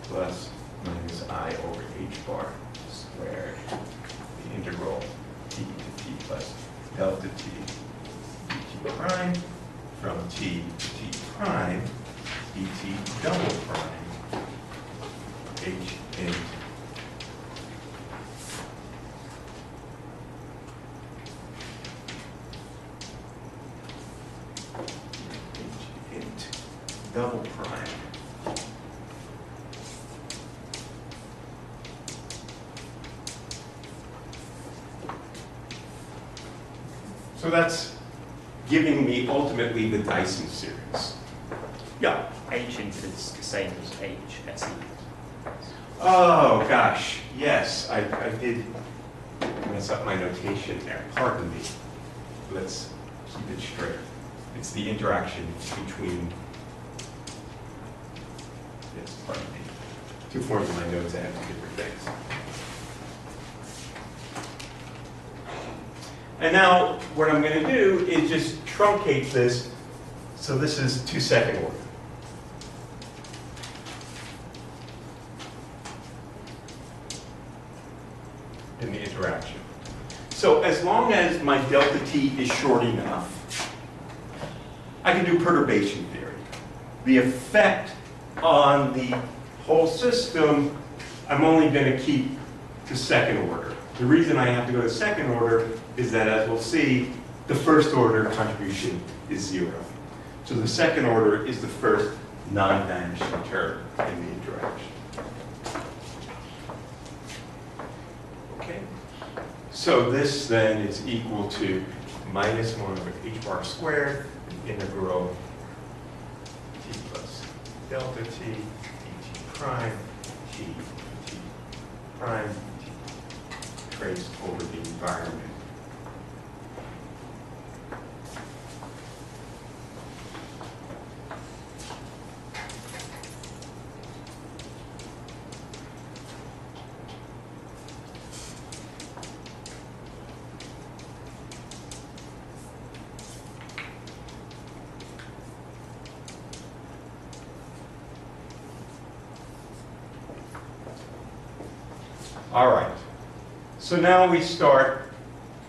plus minus I over h bar squared, the integral t to t plus delta t dt prime from t to t prime dt double prime h int double prime. So that's giving me ultimately the Dyson series. Yeah. H int is the same as H, SE. Oh, gosh, yes, I did mess up my notation there. Pardon me. Let's keep it straight. It's the interaction between, yes, pardon me. Two forms of my notes, I have two different things. And now what I'm going to do is just truncate this. So this is 2-second order. In the interaction. So as long as my delta t is short enough, I can do perturbation theory. The effect on the whole system, I'm only going to keep to second order. The reason I have to go to second order is that, as we'll see, the first order contribution is 0. So the second order is the first non-vanishing term in the interaction. Okay? So this then is equal to minus 1 over h bar squared, integral t plus delta t dt prime t prime t traced over the environment. All right, so now we start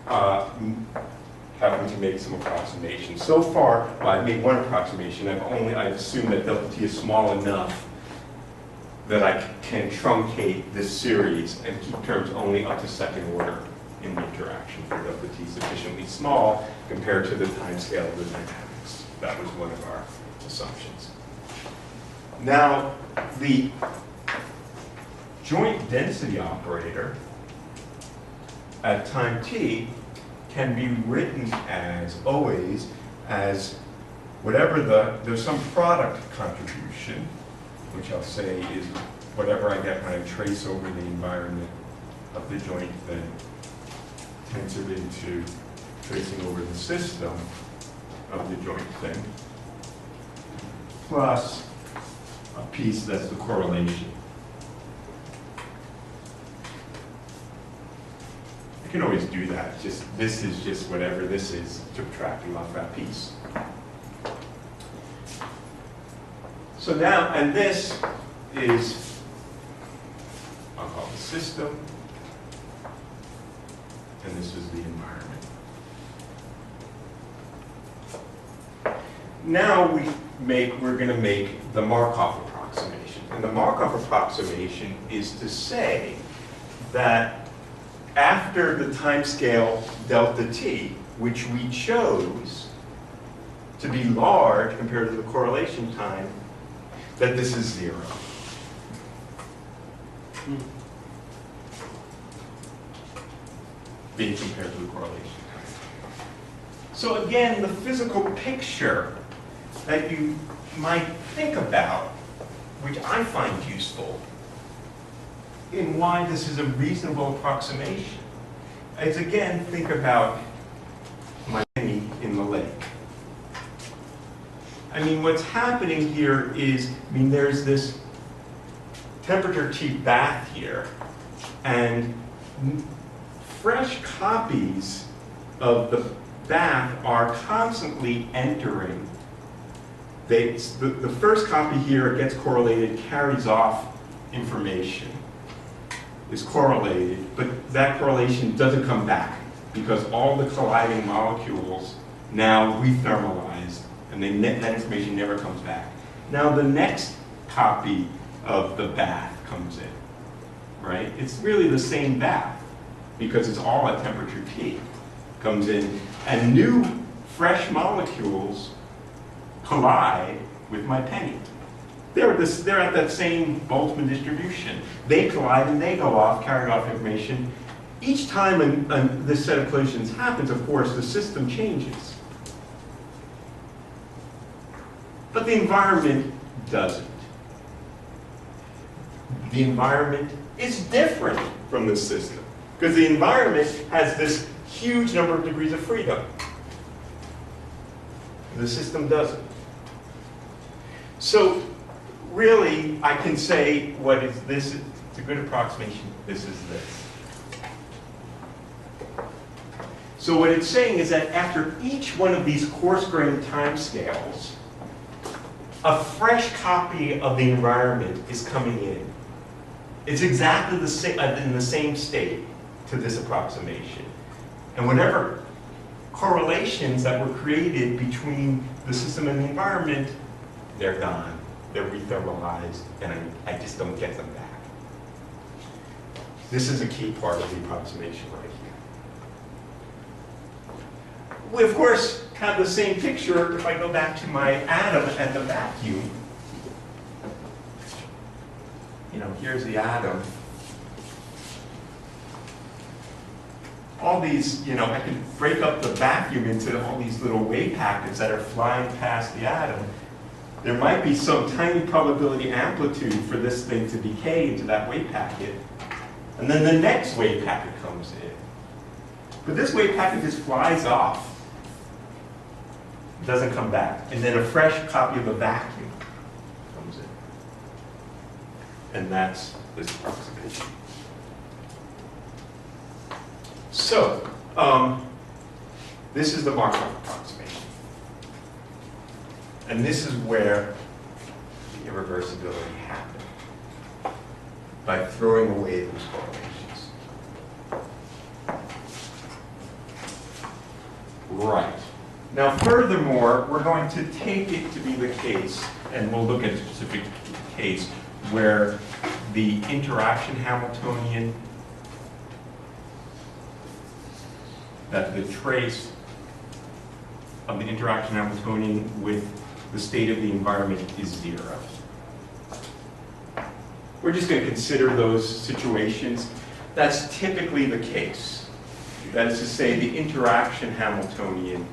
having to make some approximations. So far, well, I've made one approximation. I've assumed that delta t is small enough that I can truncate this series and keep terms only up to second order in the interaction for delta t sufficiently small compared to the time scale of the dynamics. That was one of our assumptions. Now, the joint density operator at time t can be written as always as whatever there's some product contribution, which I'll say is whatever I get when I trace over the environment of the joint thing, tensored into tracing over the system of the joint thing, plus a piece that's the correlation. You can always do that. Just this is just whatever this is, subtracting off that piece. So now, and this is, I'll call the system, and this is the environment. Now we're going to make the Markov approximation. And the Markov approximation is to say that after the time scale delta t, which we chose to be large compared to the correlation time, that this is 0. Being compared to the correlation time. So again, the physical picture that you might think about, which I find useful, in why this is a reasonable approximation, is again, think about my penny in the lake. I mean, what's happening here is, there's this temperature T bath here, and fresh copies of the bath are constantly entering. The first copy here gets correlated, carries off information, is correlated, but that correlation doesn't come back because all the colliding molecules now rethermalize, and that information never comes back. Now the next copy of the bath comes in, right? It's really the same bath because it's all at temperature T. Comes in, and new fresh molecules collide with my penny. They're at that same Boltzmann distribution. They collide and they go off, carrying off information. Each time this set of collisions happens, of course, the system changes. But the environment doesn't. The environment is different from the system because the environment has this huge number of degrees of freedom. The system doesn't. So really, I can say what is this? It's a good approximation. This is this. So what it's saying is that after each one of these coarse-grained timescales, a fresh copy of the environment is coming in. It's exactly the same, in the same state to this approximation. And whatever correlations that were created between the system and the environment, they're gone. They're rethermalized, and I just don't get them back. This is a key part of the approximation right here. We, of course, have the same picture if I go back to my atom at the vacuum. You know, here's the atom. All these, you know, I can break up the vacuum into all these little wave packets that are flying past the atom. There might be some tiny probability amplitude for this thing to decay into that wave packet. And then the next wave packet comes in. But this wave packet just flies off. It doesn't come back. And then a fresh copy of the vacuum comes in. And that's this approximation. So, this is the Markov approximation. And this is where the irreversibility happened, by throwing away those correlations. Right. Now, furthermore, we're going to take it to be the case, and we'll look at a specific case, where the interaction Hamiltonian, that the trace of the interaction Hamiltonian with the state of the environment is 0. We're just going to consider those situations. That's typically the case. That is to say, the interaction Hamiltonian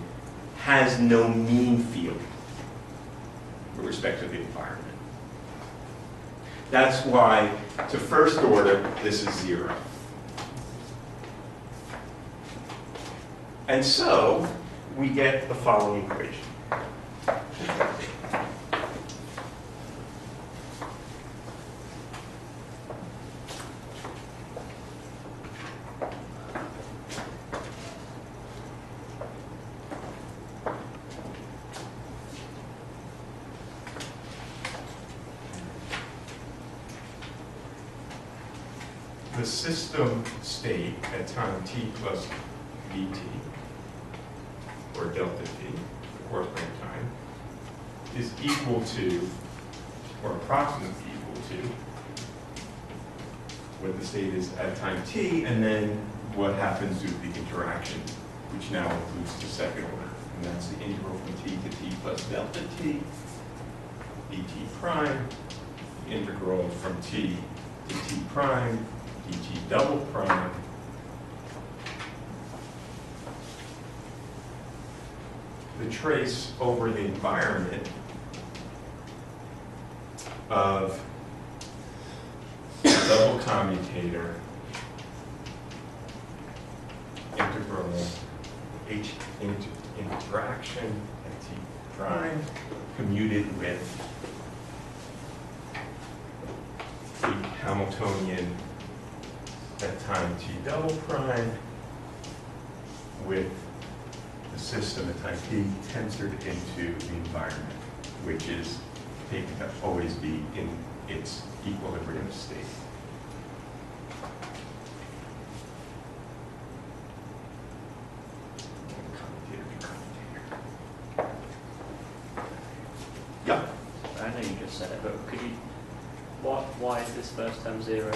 has no mean field with respect to the environment. That's why, to first order, this is 0. And so, we get the following equation. The system state at time t plus dt, or delta t, the coarse-grained time, is equal to, or approximately equal to, what the state is at time t, and then what happens to the interaction, which now includes the second order. And that's the integral from t to t plus delta t, dt prime, the integral from t to t prime, dt double prime, the trace over the environment of the double commutator integral h interaction at t prime commuted with t Hamiltonian at time t double prime with the system at time t tensored into the environment, which is taken to always be in its equilibrium state. Yeah. I know you just said it, but could you, why is this first term 0?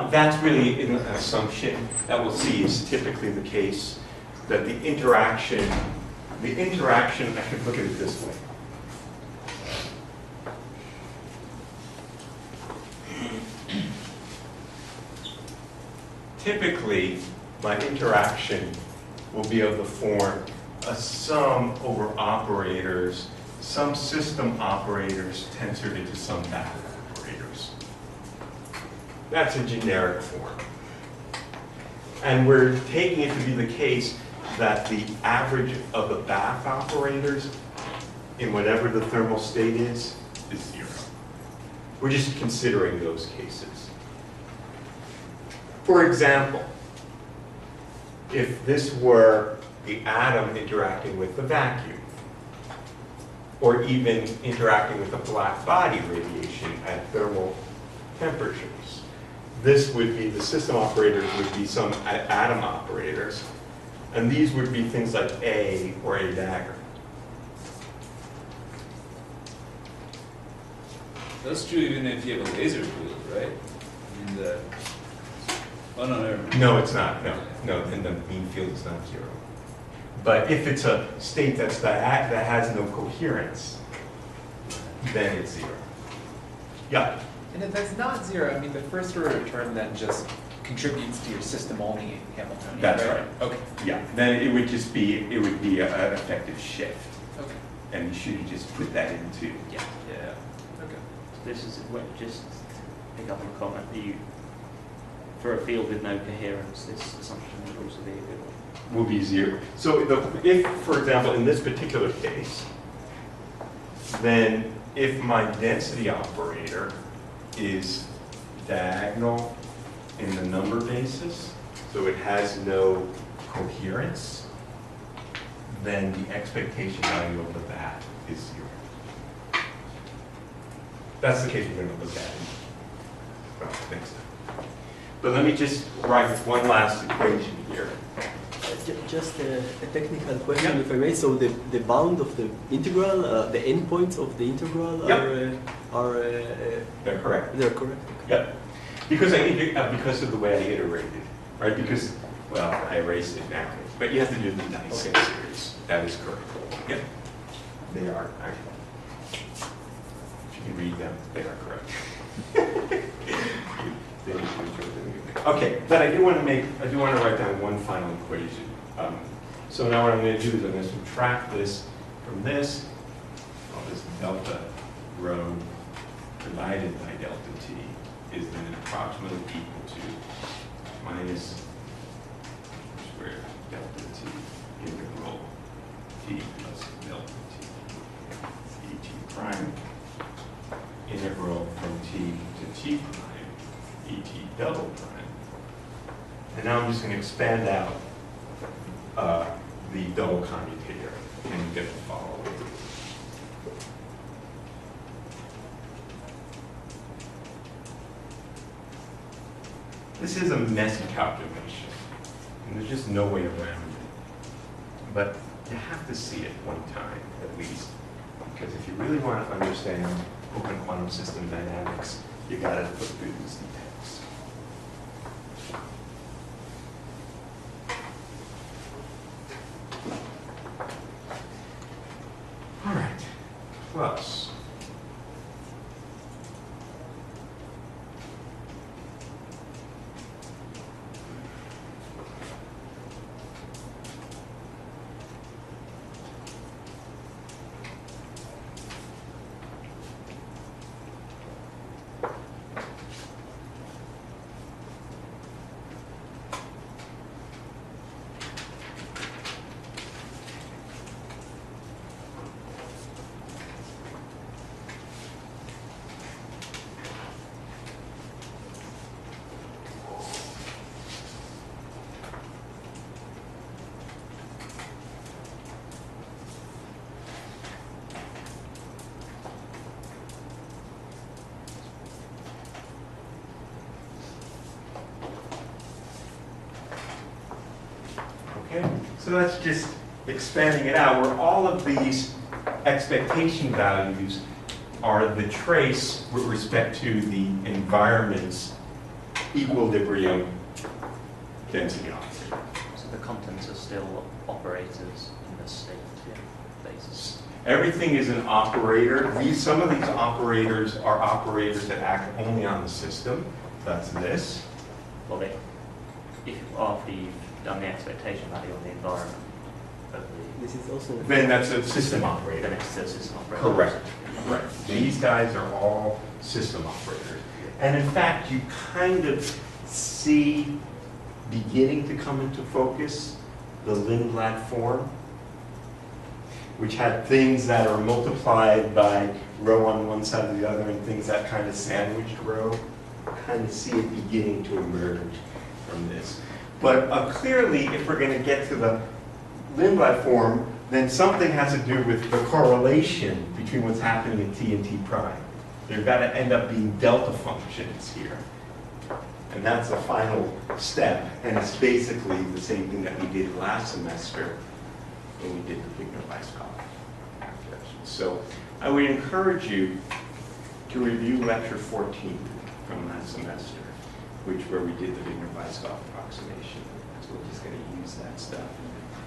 That's really an assumption that we'll see is typically the case, that the interaction, I can look at it this way. Typically, my interaction will be of the form a sum over operators, some system operators tensored into some back operators. That's a generic form. And we're taking it to be the case that the average of the back operators in whatever the thermal state is 0. We're just considering those cases. For example, if this were the atom interacting with the vacuum, or even interacting with the black body radiation at thermal temperatures, this would be, the system operators would be some atom operators, and these would be things like A or A dagger. That's true even if you have a laser field, right? And oh no, never mind. No, it's not. No, and the mean field is not 0. But if it's a state that has no coherence, then it's 0. Yeah. And if that's not 0, I mean, the first order term then just contributes to your system only Hamiltonian. That's right. Okay. Yeah. Then it would just be an effective shift, Okay. and you should just put that into. Yeah. Okay. This is just pick up on a comment that for a field with no coherence, this assumption would also be a good one. Will be 0. So if, for example, in this particular case, then if my density operator is diagonal in the number basis, so it has no coherence, then the expectation value of that is 0. That's the case we're going to look at next time. But let me just write one last equation here. Just a technical question, if I may. So the bound of the integral, the endpoints of the integral are They're correct. they're correct. Yep. Because of the way I iterated, right? Because, well, I erased it now, but you have to do the Dyson series. That is correct. Yep. They are actually. If you can read them, they are correct. Okay, but I do want to write down one final equation. So now what I'm going to do is I'm going to subtract this from this. All this delta rho divided by delta t is then approximately equal to minus squared delta t integral t plus delta t et prime integral from t to t prime et double prime. And now I'm just going to expand out the double commutator and get the following. This is a messy calculation, and there's just no way around it. But you have to see it one time, at least. Because if you really want to understand open quantum system dynamics, you got to put through these details. All right, plus Okay, so that's just expanding it out, where all of these expectation values are the trace with respect to the environment's equilibrium density operator. So the contents are still operators in this state basis. Everything is an operator. Some of these operators are operators that act only on the system. That's this. Well, after you've done the expectation value on the environment of This is also. Then that's a system the operator. next system operator. Correct. Right. These guys are all system operators. And in fact, you kind of see beginning to come into focus the Lindblad form, which had things that are multiplied by row on one side or the other and things that kind of sandwiched row. Kind of see it beginning to emerge from this. But clearly, if we're going to get to the Lindblad form, then something has to do with the correlation between what's happening in T and T prime. There've got to end up being delta functions here. And that's the final step. And it's basically the same thing that we did last semester when we did the Wigner-Weisskopf projection. So I would encourage you to review lecture 14 from last semester, where we did the Wigner-Weisskopf approximation. So we're just going to use that stuff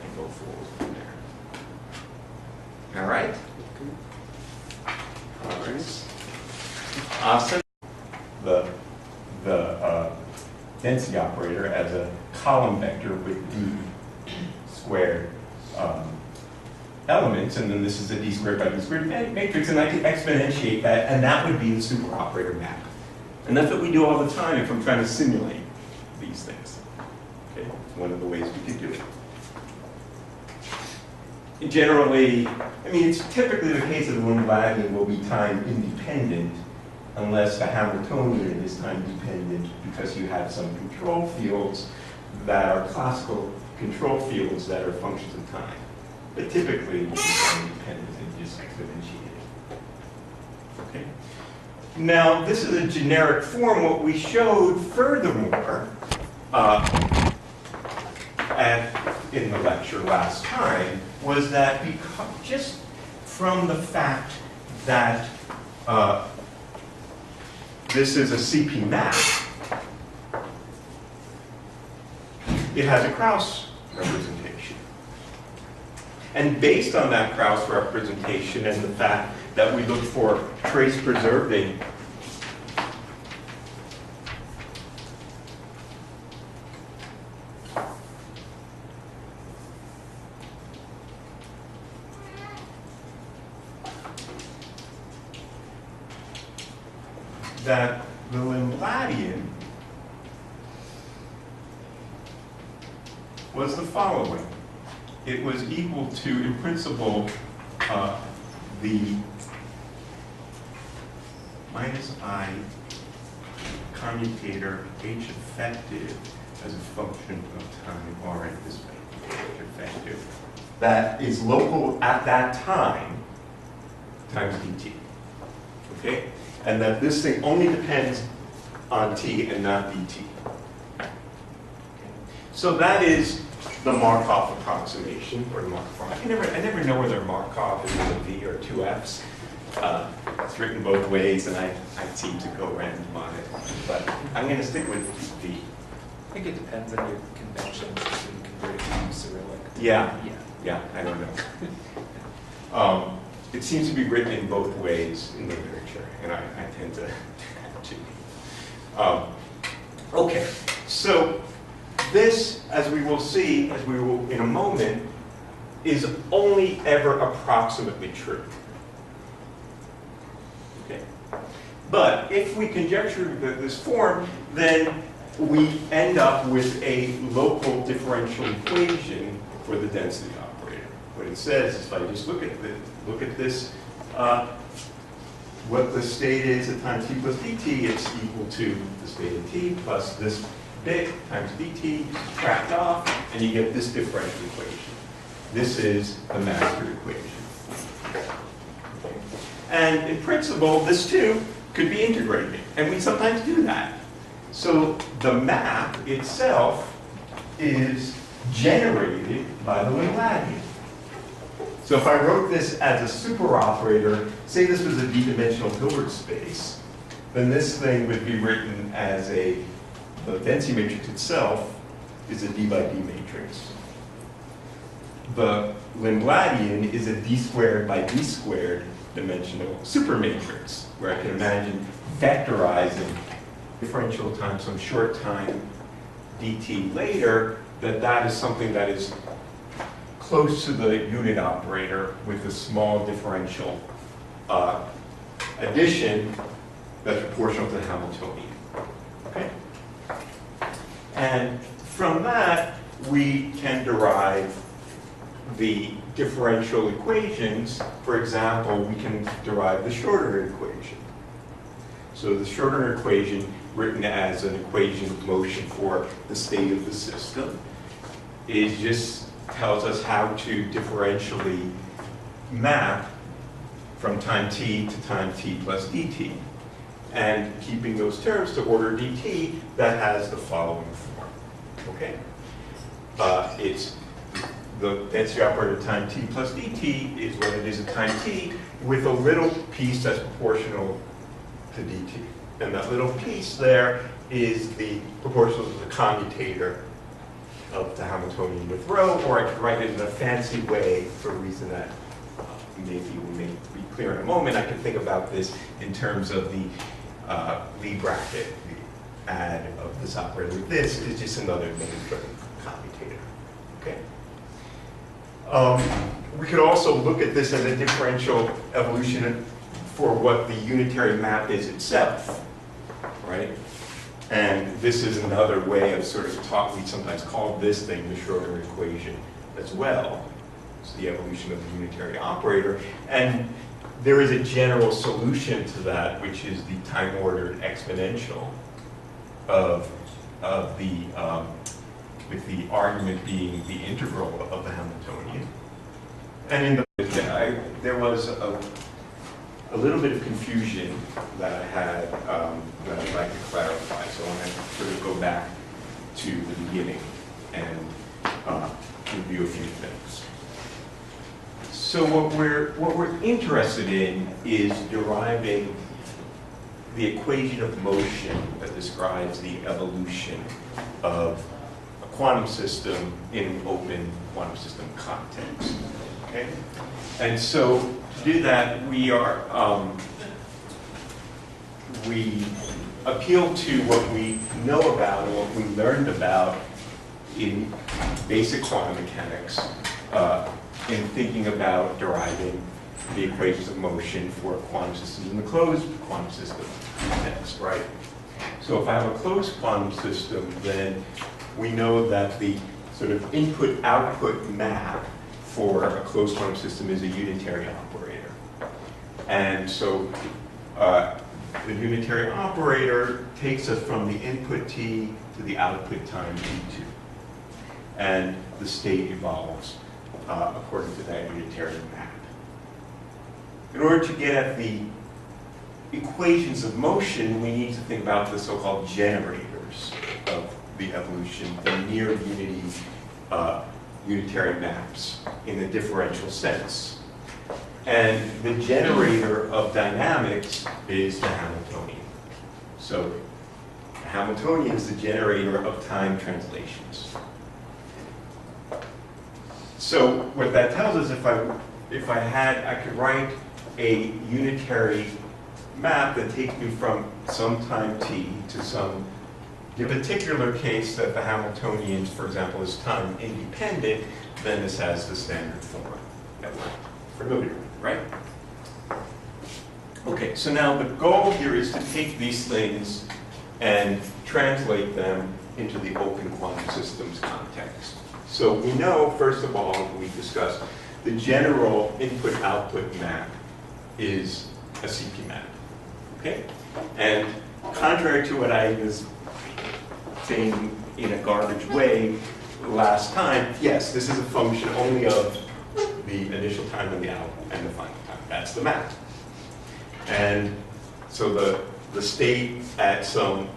and go forward from there. All right? All right. Awesome. The density operator as a column vector with d squared elements, and then this is a d squared by d squared matrix, and I can exponentiate that, and that would be the superoperator map. And that's what we do all the time if I'm trying to simulate these things. Okay, it's one of the ways we can do it. And generally, I mean, it's typically the case that the Lindbladian will be time independent unless the Hamiltonian is time dependent because you have some control fields that are classical control fields that are functions of time. But typically, it's time independent and just exponentiate it. Okay? Now, this is a generic form. What we showed furthermore in the lecture last time was that just from the fact that this is a CP map, it has a Krauss representation. And based on that Krauss representation and the fact that we look for trace preserving that the Lindbladian was the following. It was equal to, in principle, the minus I commutator H effective as a function of time, or right this way, H effective, that is local at that time times dt. Okay? And that this thing only depends on t and not dt. Okay. So that is the Markov approximation, or the Markov. I never know whether Markov is with a v or two f's. It's written both ways, and I seem to go random on it. But I'm going to stick with v. I think it depends on your conventions between converting from Cyrillic. Yeah, I don't know. It seems to be written in both ways in the literature, and I tend to okay, so this, as we will see, as we will in a moment, is only ever approximately true. Okay, but if we conjecture this form, then we end up with a local differential equation for the density operator. What it says is, if I just look at this, what the state is at time t plus dt, it's equal to the state of t plus this bit times dt, subtract off, and you get this differential equation. This is the master equation. Okay. And in principle, this too could be integrated, and we sometimes do that. So the map itself is generated by the Lindbladian. So if I wrote this as a super operator, say this was a d-dimensional Hilbert space, then this thing would be written as the density matrix itself is a d by d matrix. The Lindbladian is a d squared by d squared dimensional supermatrix, where I can imagine vectorizing differential times some short time dt later, that is something that is close to the unit operator with a small differential addition that's proportional to the Hamiltonian. Okay? And from that, we can derive the differential equations. For example, we can derive the Schrödinger equation. So the Schrödinger equation, written as an equation of motion for the state of the system, tells us how to differentially map from time t to time t plus dt. And keeping those terms to order dt, that has the following form. Okay? It's the density operator time t plus dt is what it is at time t, with a little piece that's proportional to dt. And that little piece there is the proportional to the commutator of the Hamiltonian with rho, or I could write it in a fancy way for a reason that maybe will be clear in a moment. I can think about this in terms of the Lie bracket. The add of this operator with this is just another name for the commutator. Okay. We could also look at this as a differential evolution for what the unitary map is itself, right? And this is another way of sort of talk. We sometimes call this thing the Schrödinger equation as well. It's the evolution of the unitary operator. And there is a general solution to that, which is the time-ordered exponential with the argument being the integral of the Hamiltonian. And in there was a little bit of confusion that I had that I'd like to clarify. So I want to sort of go back to the beginning and review a few things. So what we're interested in is deriving the equation of motion that describes the evolution of a quantum system in an open quantum system context. Okay? And so to do that, we appeal to what we know about and what we learned about in basic quantum mechanics in thinking about deriving the equations of motion for quantum systems in the closed quantum system context, right? So if I have a closed quantum system, then we know that the sort of input-output map for a closed quantum system is a unitary operator. And so the unitary operator takes us from the input t to the output time t2. And the state evolves according to that unitary map. In order to get at the equations of motion, we need to think about the so-called generators of the evolution, the near unity unitary maps in the differential sense. And the generator of dynamics is the Hamiltonian. So the Hamiltonian is the generator of time translations. So what that tells us, I could write a unitary map that takes me from some time t to some, in particular case that the Hamiltonian, for example, is time independent, then this has the standard form that we're familiar with, right? Okay, so now the goal here is to take these things and translate them into the open quantum systems context. So we know, first of all, we discussed the general input-output map is a CP map, okay? And contrary to what I was saying in a garbage way last time, yes, this is a function only of the initial time and the output and the final time. That's the map. And so the state at some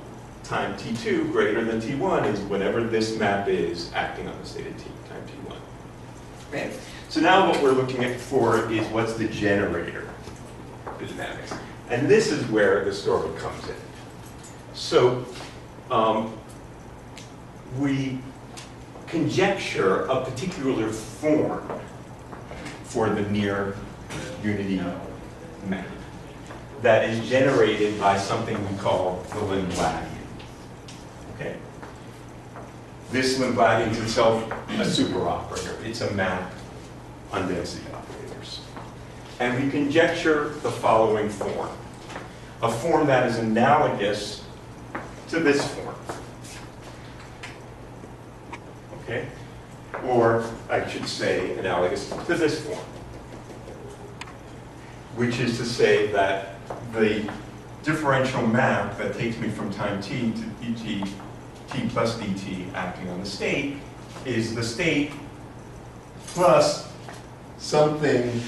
time t2 greater than t1 is whatever this map is acting on the state of t time t1. Okay? So now what we're looking at for is what's the generator dynamics. And this is where the story comes in. So we conjecture a particular form for the near unity map that is generated by something we call the Lindblad. Okay? This Lindblad is itself a superoperator. It's a map on density operators. And we conjecture the following form. A form that is analogous to this form. Okay? Or I should say analogous to this form. Which is to say that the differential map that takes me from time t to dt, t plus dt acting on the state, is the state plus something